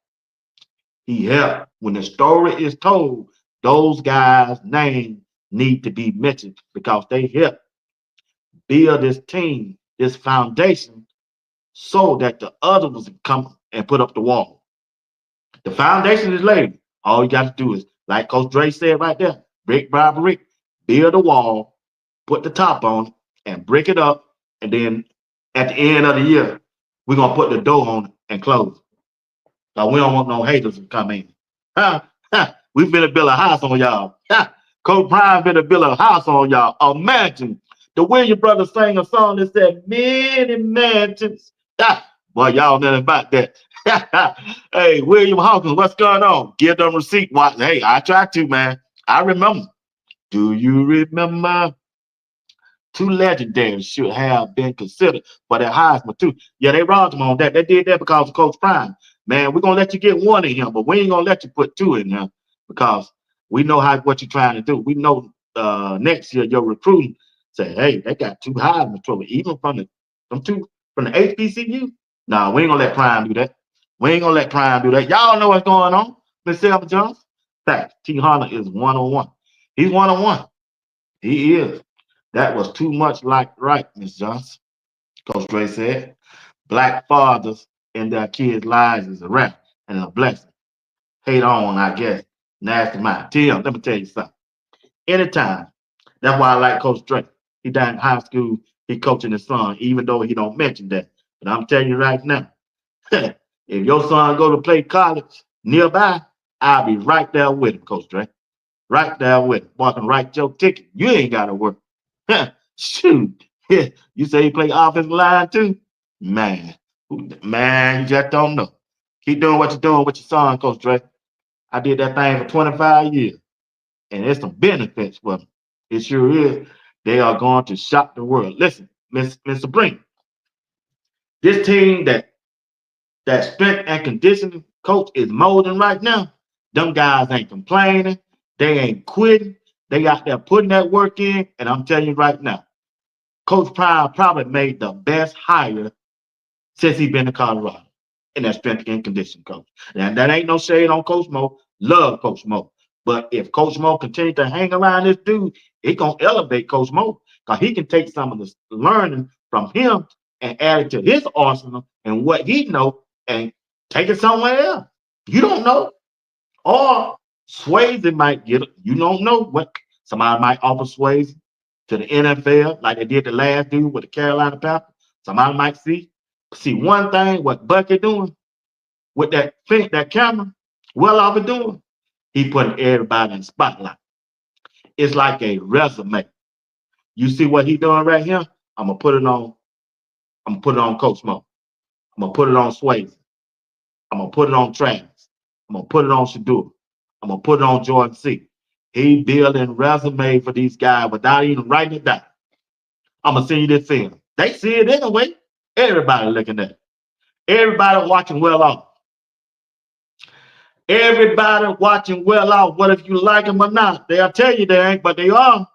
He helped. When the story is told, those guys' names need to be mentioned because they helped build this team, this foundation, so that the other ones can come and put up the wall. The foundation is laid. All you got to do is, like Coach Dre said right there, brick by brick, build a wall, put the top on it, and brick it up. And then at the end of the year, we're going to put the door on it and close. So we don't want no haters to come in. We finna build a house on y'all. Coach Prime finna build a house on y'all. Imagine the Williams brothers sang a song that said many mansions. Boy, y'all know about that. Hey, William Hawkins, what's going on? Give them receipt. Watch. Hey, I tried to, man. I remember. Do you remember? Two legendaries should have been considered for their Heisman too. Yeah, they robbed him on that. They did that because of Coach Prime. Man, we're gonna let you get one in him, but we ain't gonna let you put two in him because we know what you're trying to do. We know next year your recruiting say, hey, they got two Heisman trophies, even from the HBCU. Nah, we ain't gonna let Prime do that. We ain't gonna let Prime do that. Y'all know what's going on, Miss Selma Jones. Fact, T. Hunter is 101. He's 101. He is. That was too much like right, Miss Johnson. Coach Dre said, black fathers in their kids' lives is a wrap and a blessing. Hate on, I guess. Nasty mind. Tim, let me tell you something. Anytime. That's why I like Coach Dre. He down in high school, he coaching his son, even though he don't mention that. But I'm telling you right now, if your son go to play college nearby, I'll be right there with him, Coach Dre. Right there with him. Boy, I can write your ticket. You ain't got to work. Shoot. You say you play offensive line too? Man, you just don't know. Keep doing what you're doing with your son, Coach Dre. I did that thing for 25 years, and there's some benefits for them. It sure is. They are going to shock the world. Listen, Miss Sabrina, this team that strength and conditioning coach is molding right now, them guys ain't complaining. They ain't quitting. They out there putting that work in, and I'm telling you right now, Coach Prime probably made the best hire since he been in Colorado in that strength and conditioning coach. And that ain't no shade on Coach Mo. Love Coach Mo. But if Coach Mo continue to hang around this dude, it gonna elevate Coach Mo because he can take some of the learning from him and add it to his arsenal and what he know and take it somewhere else. You don't know. Or Swayze might get it. You don't know what somebody might offer Swayze to the NFL like they did the last dude with the Carolina Panthers. Somebody might see one thing what Bucky doing with that camera, well off of doing. He putting everybody in the spotlight. It's like a resume. You see what he doing right here? I'm gonna put it on Coach Mo. I'm gonna put it on Swayze. I'm gonna put it on Travis. I'm gonna put it on Shador. I'm gonna put it on Jordan C. He building resume for these guys without even writing it down. I'm gonna send you this film. They see it anyway. Everybody looking at it. Everybody watching well off. Everybody watching well off. What if you like them or not? They'll tell you they ain't, but they are.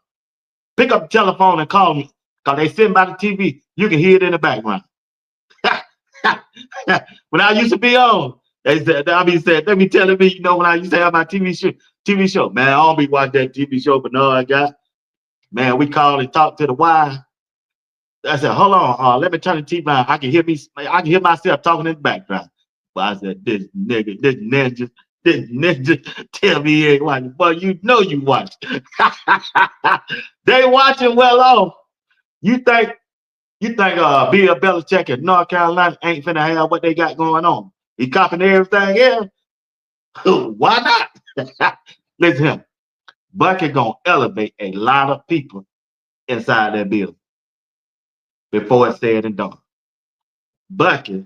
Pick up the telephone and call me. Because they sitting by the TV. You can hear it in the background. When I used to be on, they said, they be telling me, when I used to have my TV show, man, I don't be watching that TV show, but no, I got, man, we called and talked to the wire. I said, hold on, let me turn the TV on. I can hear myself talking in the background. But I said, this ninja, This ninja tell me he ain't watching. But you know you watch. They watching well off. You think Bill Belichick in North Carolina ain't finna have what they got going on? He copying everything else. Why not? Listen to him. Bucky gonna elevate a lot of people inside that building before it's said and done. Bucky,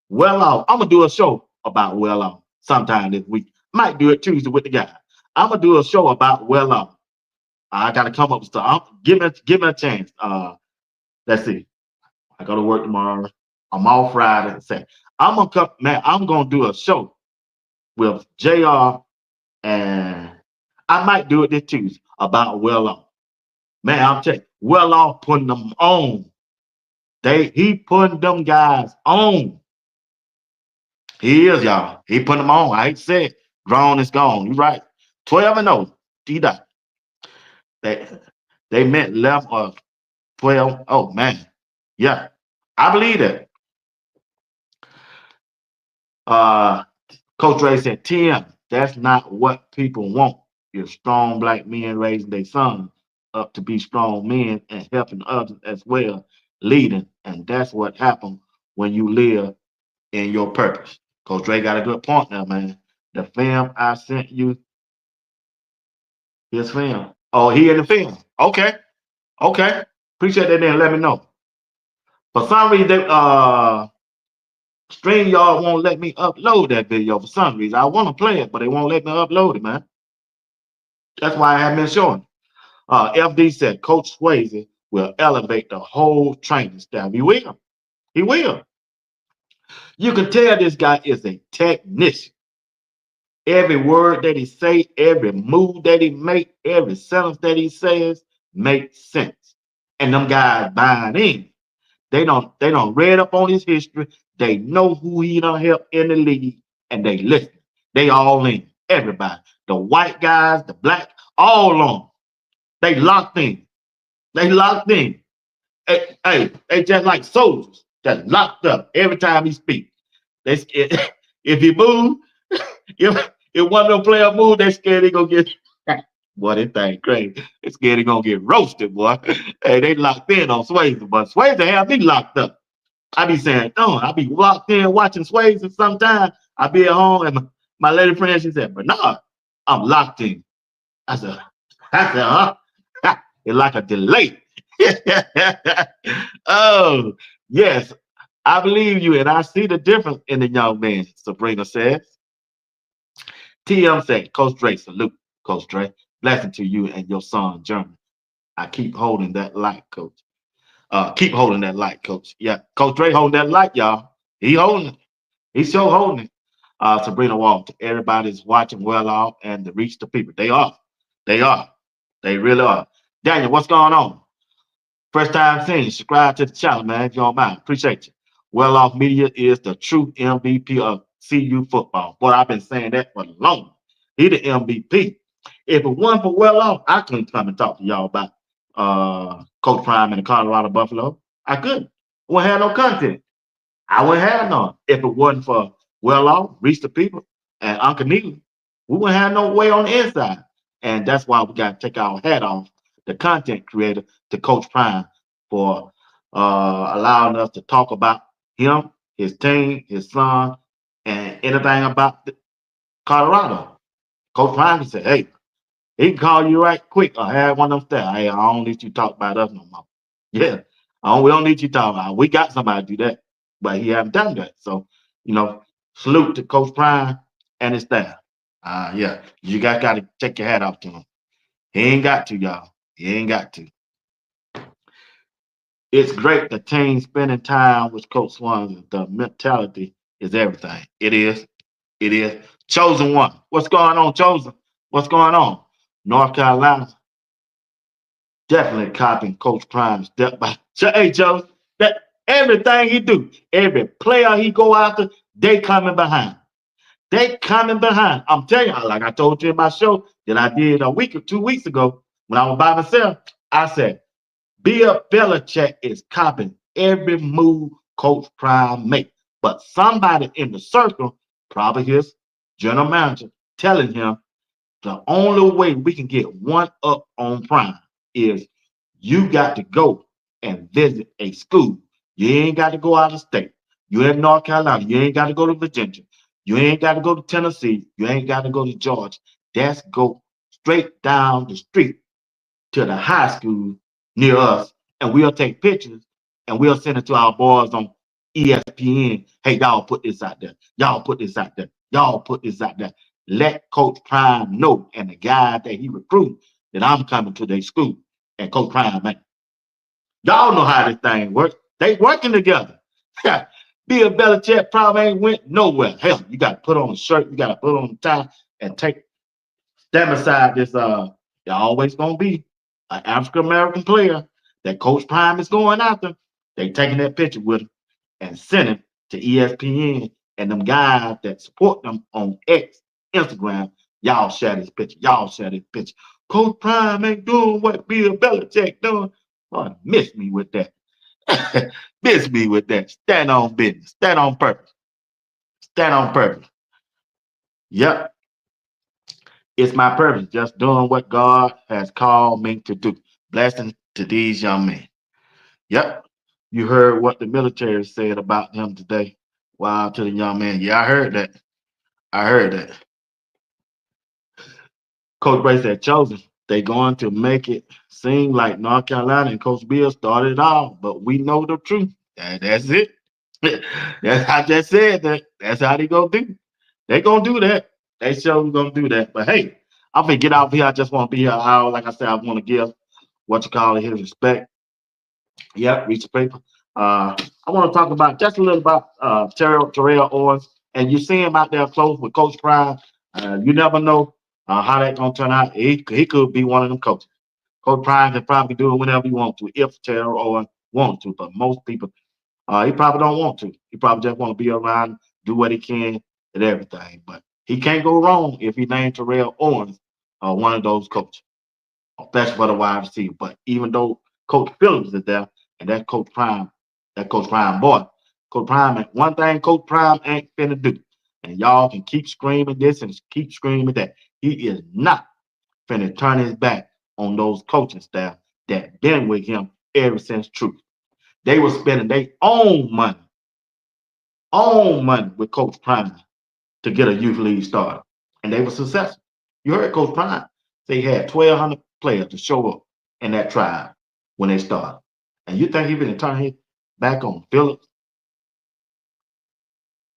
well off. I'm gonna do a show about well off sometime this week. Might do it Tuesday with the guy. I'm gonna do a show about well off. I gotta come up with stuff. Give me a chance. Let's see. I go to work tomorrow. I'm off Friday. Say I'm gonna come, man. I'm gonna do a show with JR, and I might do it this Tuesday about well off. Man, I'm telling you, well off putting them on. He putting them guys on. He is, y'all. He putting them on. I hate to say it. Grown is gone. You right. 12-0. D-Dot. They meant 11 or 12. Oh, man. Yeah. I believe that. Coach Ray said, TM, that's not what people want. You're strong black men raising their sons up to be strong men and helping others as well, leading. And that's what happened when you live in your purpose. Coach Ray got a good point now, man. The film I sent you, his film. Oh, he in the film. Okay. Appreciate that. Then let me know. For some reason, StreamYard won't let me upload that video. For some reason, I want to play it, but they won't let me upload it, man. That's why I haven't been showing. FD said Coach Swayze will elevate the whole training staff. He will. You can tell this guy is a technician. Every word that he say, every move that he make, every sentence that he says makes sense. And them guys buying in. They don't read up on his history. They know who he done help in the league, and they listen. They all in. Everybody. The white guys, the black, all on. They locked in. Hey, they just like soldiers, just locked up every time he speaks. If he move, if one of them players move, they scared he gonna get. Boy, this thing crazy. They scared he gonna get roasted, boy. Hey, they locked in on Swayze, but Swayze have me locked up. I be saying, no, I be locked in watching Swayze, and sometimes I be at home and my lady friend, she said, Bernard, I'm locked in. I said, huh? It's like a delay. Oh, yes, I believe you, and I see the difference in the young man, Sabrina says. TM said, Coach Dre, salute, Coach Dre. Blessing to you and your son, Jeremy. I keep holding that light, Coach. Keep holding that light, Coach. Yeah, Coach Dre holding that light, y'all. He holding it. He's still holding it. Sabrina Walter, everybody's watching well off and to reach the people. They are. They really are. Daniel, what's going on? First time seeing you. Subscribe to the channel, man, if you don't mind. Appreciate you. Well Off Media is the true MVP of CU football. Boy, I've been saying that for long. He the MVP. If it wasn't for Well Off, I couldn't come and talk to y'all about Coach Prime and the Colorado Buffalo. I couldn't. I wouldn't have no content. I wouldn't have none. If it wasn't for Well Off, Reach the People, and Uncle Neely, we wouldn't have no way on the inside. And that's why we got to take our hat off, the content creator, to Coach Prime for allowing us to talk about him, his team, his son, and anything about Colorado. Coach Prime can say, hey, he can call you right quick or have one of them style. Hey, I don't need you to talk about us no more. Yeah, we don't need you to talk about it. We got somebody to do that, but he haven't done that. So, salute to Coach Prime and his staff. Yeah, you guys got to take your hat off to him. He ain't got to, y'all. He ain't got to. It's great the team spending time with Coach Swan. The mentality is everything. It is. Chosen one. What's going on, Chosen? What's going on? North Carolina definitely copying Coach Prime step by step. Hey, Chosen, that everything he do, every player he go after, they coming behind. I'm telling you, like I told you in my show that I did a week or 2 weeks ago when I was by myself, I said, Bill Belichick is copying every move Coach Prime make. But somebody in the circle, probably his general manager, telling him the only way we can get one up on Prime is you got to go and visit a school. You ain't got to go out of state. You in North Carolina. You ain't got to go to Virginia. You ain't got to go to Tennessee. You ain't got to go to Georgia. That's go straight down the street to the high school near us, and we'll take pictures and we'll send it to our boys on ESPN. Hey, y'all put this out there. Y'all put this out there. Y'all put this out there. Let Coach Prime know and the guy that he recruited that I'm coming to their school. And Coach Prime, man, y'all know how this thing works. They working together. Bill Belichick probably ain't went nowhere. Hell, you got to put on a shirt, you got to put on a tie, and stand beside this. You're always gonna be an African American player that Coach Prime is going after. They taking that picture with him and sending to ESPN and them guys that support them on X, Instagram. Y'all share this picture. Y'all share this picture. Coach Prime ain't doing what Bill Belichick doing. Boy, miss me with that. Miss me with that. Stand on business. Stand on purpose. Stand on purpose. Yep. It's my purpose, just doing what God has called me to do. Blessing to these young men. Yep. You heard what the military said about him today. Wow, to the young man. Yeah, I heard that. I heard that. Coach Bray said, chosen. They going to make it seem like North Carolina and Coach Bill started it all, but we know the truth. That's it. I just said that. That's how they gonna do. They gonna do that. They sure gonna do that. But hey, I'm gonna get out here. I just want to be here an hour. Like I said, I want to give what you call it his respect. Yep, reach the paper. I want to talk about just a little about Terrell Owens, and you see him out there close with Coach Prime. You never know how that's gonna turn out. He could be one of them coaches. Coach Prime can probably do it whenever he wants to, if Terrell Owens wants to. But most people, he probably don't want to. He probably just want to be around, do what he can, and everything. But he can't go wrong if he named Terrell Owens one of those coaches, especially for the wide receiver. But even though Coach Phillips is there, and that Coach Prime boy, Coach Prime, one thing Coach Prime ain't finna do, and y'all can keep screaming this and keep screaming that, he is not finna turn his back on those coaching staff that been with him ever since truth. They were spending their own money with Coach Prime to get a youth league started, and they were successful. You heard Coach Prime say he had 1,200 players to show up in that tribe when they started. And you think he been turn his back on Phillips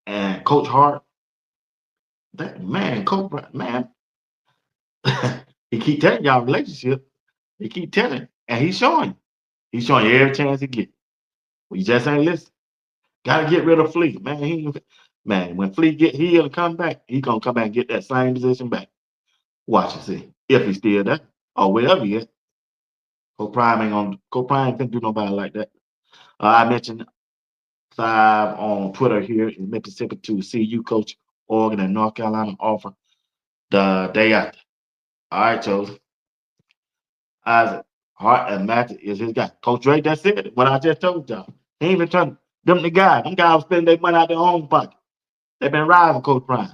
and Coach Hart? That man, Coach Prime, man, he keep telling y'all relationship. He keep telling, and he's showing. He's showing you every chance he get. We just ain't listen. Got to get rid of Flea, man. When Flea get healed and come back, he gonna come back and get that same position back. Watch and see if he's still there or wherever he is. Coach Prime ain't finna do nobody like that. I mentioned 5 on Twitter here in Mississippi to see you coach Oregon and North Carolina offer the day after. All right, Joseph. Isaac Hart and Matthew is his guy. Coach Drake, that's it. What I just told y'all. He ain't even trying them the guy. Them guys spending their money out their own pocket. They've been riding Coach Prime.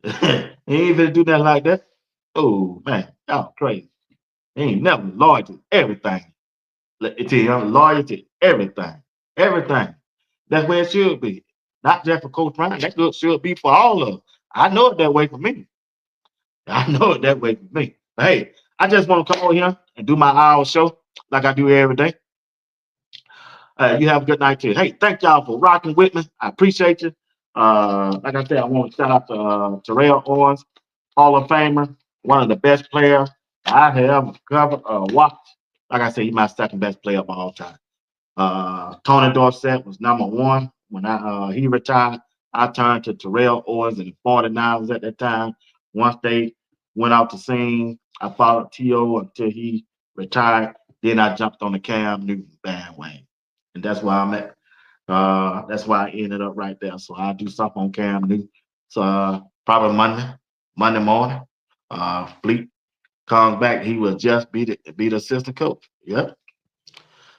He ain't even do that like that. Oh man, y'all crazy. He ain't never loyal to everything. Let me tell you, I'm loyal to everything. Everything. That's where it should be. Not just for Coach Prime. That should be for all of us. I know it that way for me. I know it that way for me. But hey, I just want to come over here and do my hour show like I do every day. You have a good night too. Hey, thank y'all for rocking with me. I appreciate you. Like I said, I want to shout out to Terrell Owens, Hall of Famer, one of the best players I have covered watched. Like I said, he's my second best player of all time. Tony Dorsett was number 1 when he retired. I turned to Terrell Owens and the 49ers at that time. Once they went out the scene, I followed T.O. until he retired. Then I jumped on the Cam Newton bandwagon. And that's why I'm at. That's why I ended up right there. So I'll do something on Cam Newton. So probably Monday morning. Fleet comes back. He will just be the assistant coach. Yep.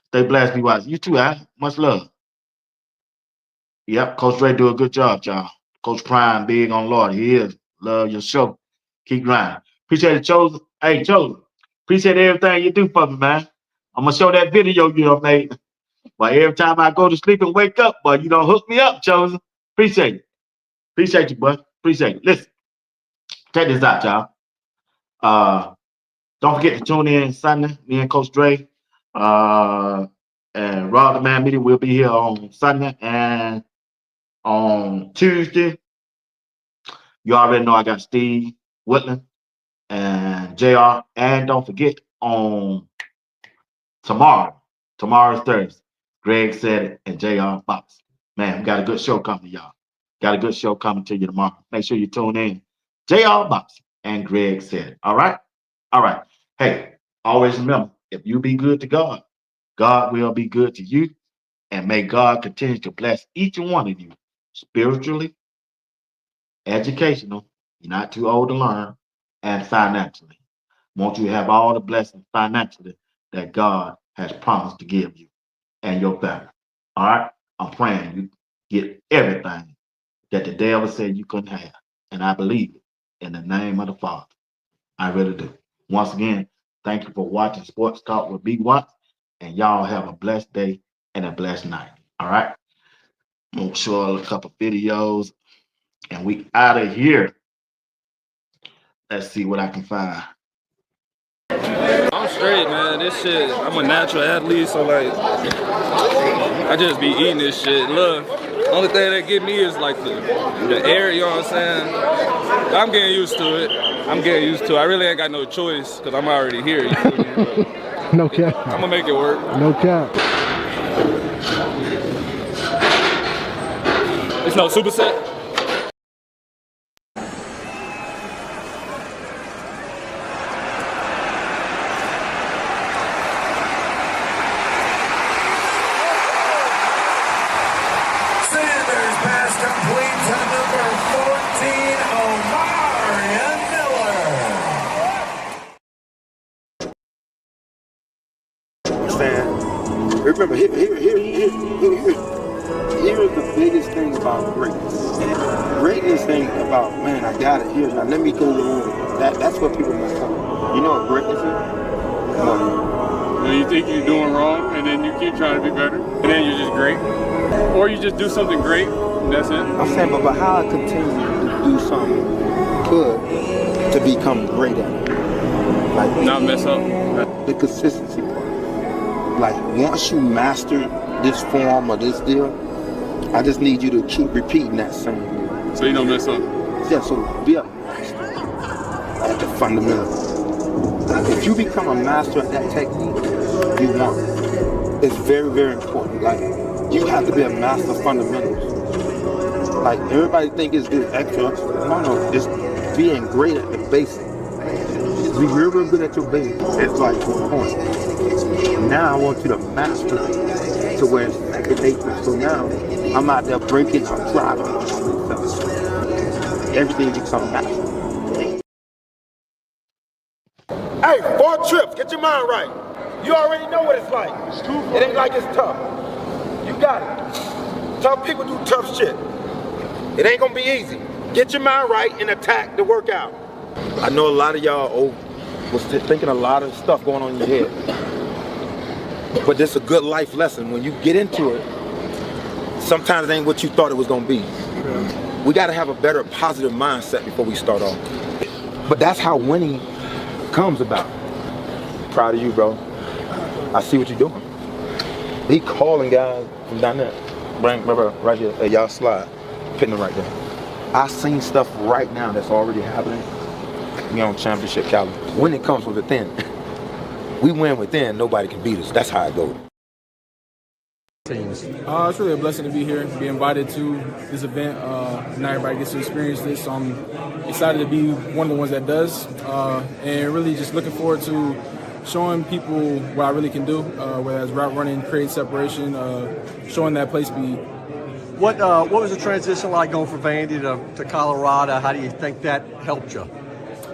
Stay blessed, be wise. You too, Al. Much love. Yep, Coach Ray do a good job, y'all. Coach Prime, big on Lord. He is. Love your show. Keep grinding. Appreciate it, Chosen. Hey, Chosen. Appreciate everything you do for me, man. I'm gonna show that video you done made. But every time I go to sleep and wake up, boy, you don't hook me up, Chosen. Appreciate it. Appreciate you, bud. Appreciate it. Listen, check this out, y'all. Don't forget to tune in Sunday. Me and Coach Dre and Rob the Man Media will be here on Sunday and on Tuesday. You already know I got Steve Whitland and JR. And don't forget on tomorrow's Thursday, Greg said it and JR Box. Man, we got a good show coming to y'all. Got a good show coming to you tomorrow. Make sure you tune in. JR Box and Greg said it. All right? All right. Hey, always remember, if you be good to God, God will be good to you. And may God continue to bless each and one of you spiritually, educational, you're not too old to learn, and financially. Want you to have all the blessings financially that God has promised to give you and your family. All right? I'm praying you get everything that the devil said you couldn't have. And I believe it in the name of the Father. I really do. Once again, thank you for watching Sports Talk with B. Watts. And y'all have a blessed day and a blessed night. All right? I'm going to show a couple videos. And we out of here. Let's see what I can find. I'm straight, man. This shit, I'm a natural athlete, so like, I just be eating this shit. Look, only thing that get me is like the air, you know what I'm saying? I'm getting used to it. I'm getting used to it. I really ain't got no choice because I'm already here, you feel me? But no cap. I'm gonna make it work. No cap. It's no superset. Remember, here's the biggest thing about greatness. Greatness ain't about, man, I got it here, now let me go on. That's what people mess up. You know what greatness is? No. You think you're doing wrong, and then you keep trying to be better, and then you're just great. Or you just do something great, and that's it. I'm saying, but how I continue to do something good to become great at it. Like, not mess up. The consistency part. Like, once you master this form or this deal, I just need you to keep repeating that same deal. So you don't mess up? Yeah, so be a master at the fundamentals. If you become a master at that technique, you want it. It's very, very important. Like, you have to be a master of fundamentals. Like, everybody think it's this extra. No, it's being great at the basics. Be real, real good at your basics. It's like 1 point. Now I want you to master it to where it's second nature. So now I'm out there breaking, I'm driving. Everything becomes natural. Hey, 4 trips, get your mind right. You already know what it's like. It ain't like it's tough. You got it. Tough people do tough shit. It ain't gonna be easy. Get your mind right and attack the workout. I know a lot of y'all was thinking a lot of stuff going on in your head. But this is a good life lesson. When you get into it, sometimes it ain't what you thought it was gonna be. We gotta have a better positive mindset before we start off. But that's how winning comes about. Proud of you, bro. I see what you're doing. He calling guys from down there. Bring, right here. Hey, y'all slide. Putting it right there. I seen stuff right now that's already happening. We on championship caliber. When it comes with within. We win within, nobody can beat us. That's how it goes. It's really a blessing to be here, be invited to this event. Not everybody gets to experience this, so I'm excited to be one of the ones that does. And really just looking forward to showing people what I really can do, whether it's route running, create separation, showing that play speed. What was the transition like going from Vandy to Colorado? How do you think that helped you?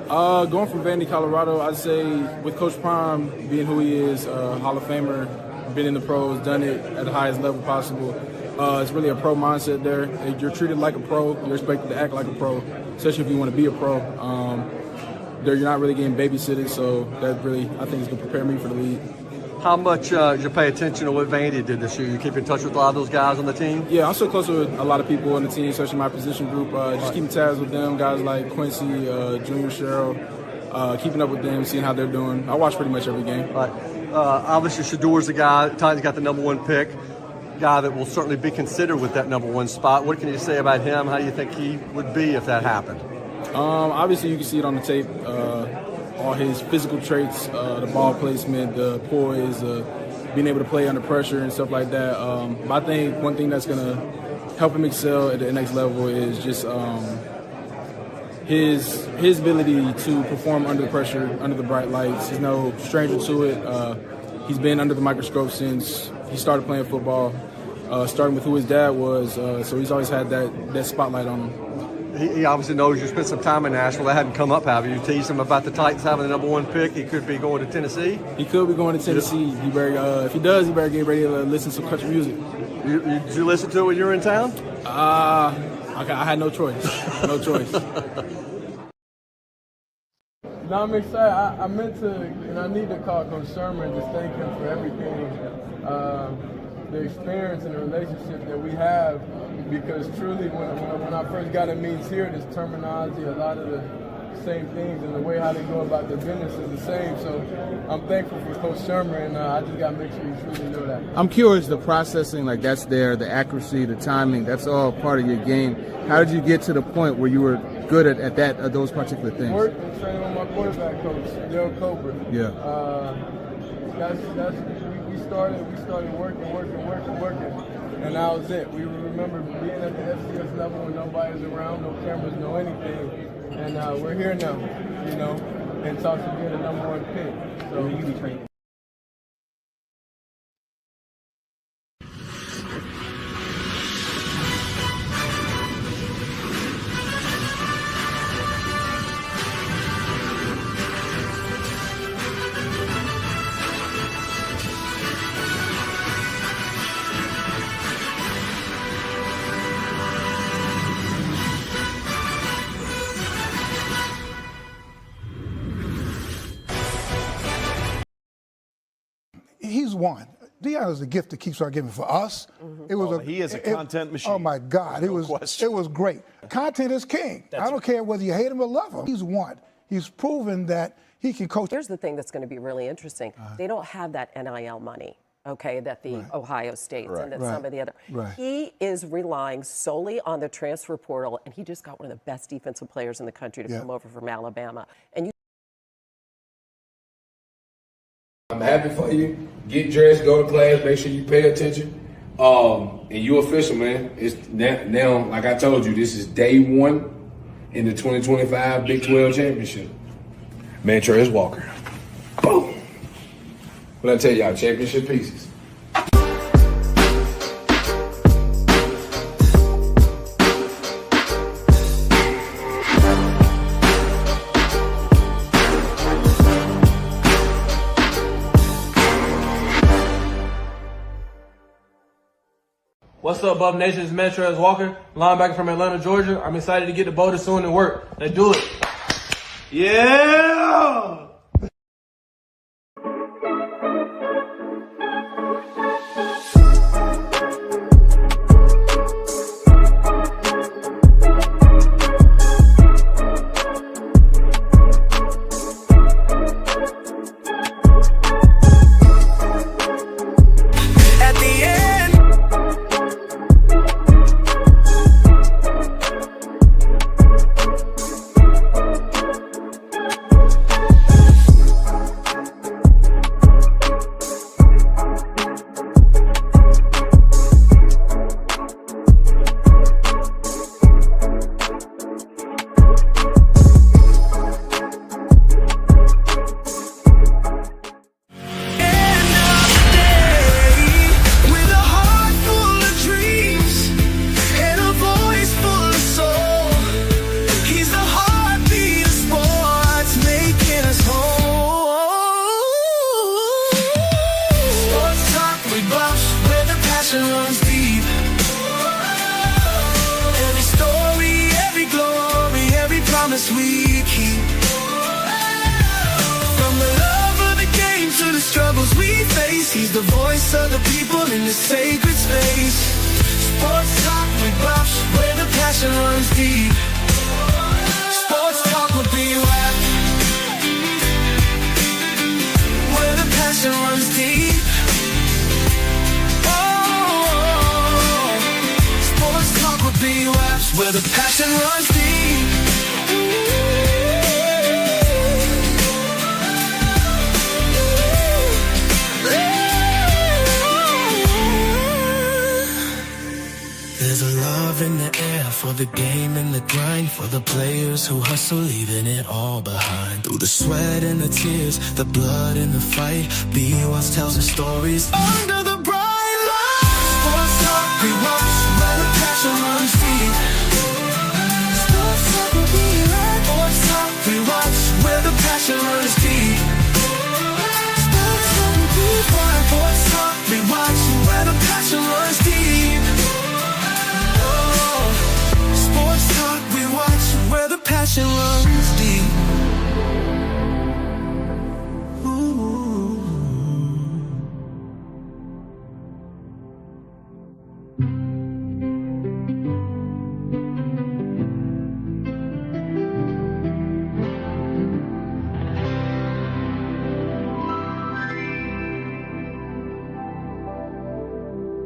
Going from Vandy, Colorado, I'd say with Coach Prime being who he is, Hall of Famer, been in the pros, done it at the highest level possible. It's really a pro mindset there. You're treated like a pro. You're expected to act like a pro, especially if you want to be a pro. You're not really getting babysitted, so that really, I think, is going to prepare me for the league. How much did you pay attention to what Vandy did this year? You keep in touch with a lot of those guys on the team? Yeah, I'm so close with a lot of people on the team, especially my position group. Just keeping tabs with them, guys like Quincy, Junior Cheryl, keeping up with them, seeing how they're doing. I watch pretty much every game. Right. Obviously, Shedor's the guy. Titans got the #1 pick. Guy that will certainly be considered with that #1 spot. What can you say about him? How do you think he would be if that happened? Obviously, you can see it on the tape. All his physical traits, the ball placement, the poise, being able to play under pressure and stuff like that. But I think one thing that's going to help him excel at the next level is just his ability to perform under pressure, under the bright lights. He's no stranger to it. He's been under the microscope since he started playing football, starting with who his dad was. So he's always had that spotlight on him. He obviously knows you spent some time in Nashville. That hadn't come up, have you? You teased him about the Titans having the #1 pick. He could be going to Tennessee. He could be going to Tennessee. He better, if he does, he better get ready to listen to some country music. Did you listen to it when you were in town? I had no choice. No choice. No, I'm excited. I meant to, and I need to call Coach Sherman and just thank him for everything, the experience and the relationship that we have. Because truly, when I first got in meetings here, this terminology, a lot of the same things, and the way how they go about their business is the same. So I'm thankful for Coach Sherman, and I just got to make sure you truly know that. I'm curious, the processing, like that's there, the accuracy, the timing, that's all part of your game. How did you get to the point where you were good at those particular things? Work and training with my quarterback coach, Dale Cobra. Yeah. We started working. And that was it. We remember being at the FCS level when nobody's around, no cameras, no anything. And we're here now, and talk to being the #1 pick. So you be trained. He's one. Deion is a gift that keeps on giving for us. It was he is a content machine. Oh my God, it was great. Content is king. I don't care whether you hate him or love him. He's one. He's proven that he can coach. Here's the thing that's going to be really interesting. They don't have that NIL money, okay, that the Ohio States and that some of the other. He is relying solely on the transfer portal, and he just got one of the best defensive players in the country to come over from Alabama. And I'm happy for you. Get dressed, go to class, make sure you pay attention. And you official, man. It's now, like I told you, this is day 1 in the 2025 Big 12 championship. Man, Terrell Walker. Boom. What I tell y'all, championship pieces. What's up, Bub Nation? It's man Terrell Walker, linebacker from Atlanta, Georgia. I'm excited to get to Boulder soon and work. Let's do it. Yeah! promise we keep. From the love of the game to the struggles we face, he's the voice of the people in the sacred space. Sports talk with Buffs, where the passion runs deep. Sports talk with B-Wap, where the passion runs deep. B-Waps, where the passion runs deep. There's a love in the air for the game and the grind, for the players who hustle, leaving it all behind. Through the sweat and the tears, the blood and the fight, B-Waps tells the stories under the bright light. Sports talk, we watch, where the passion runs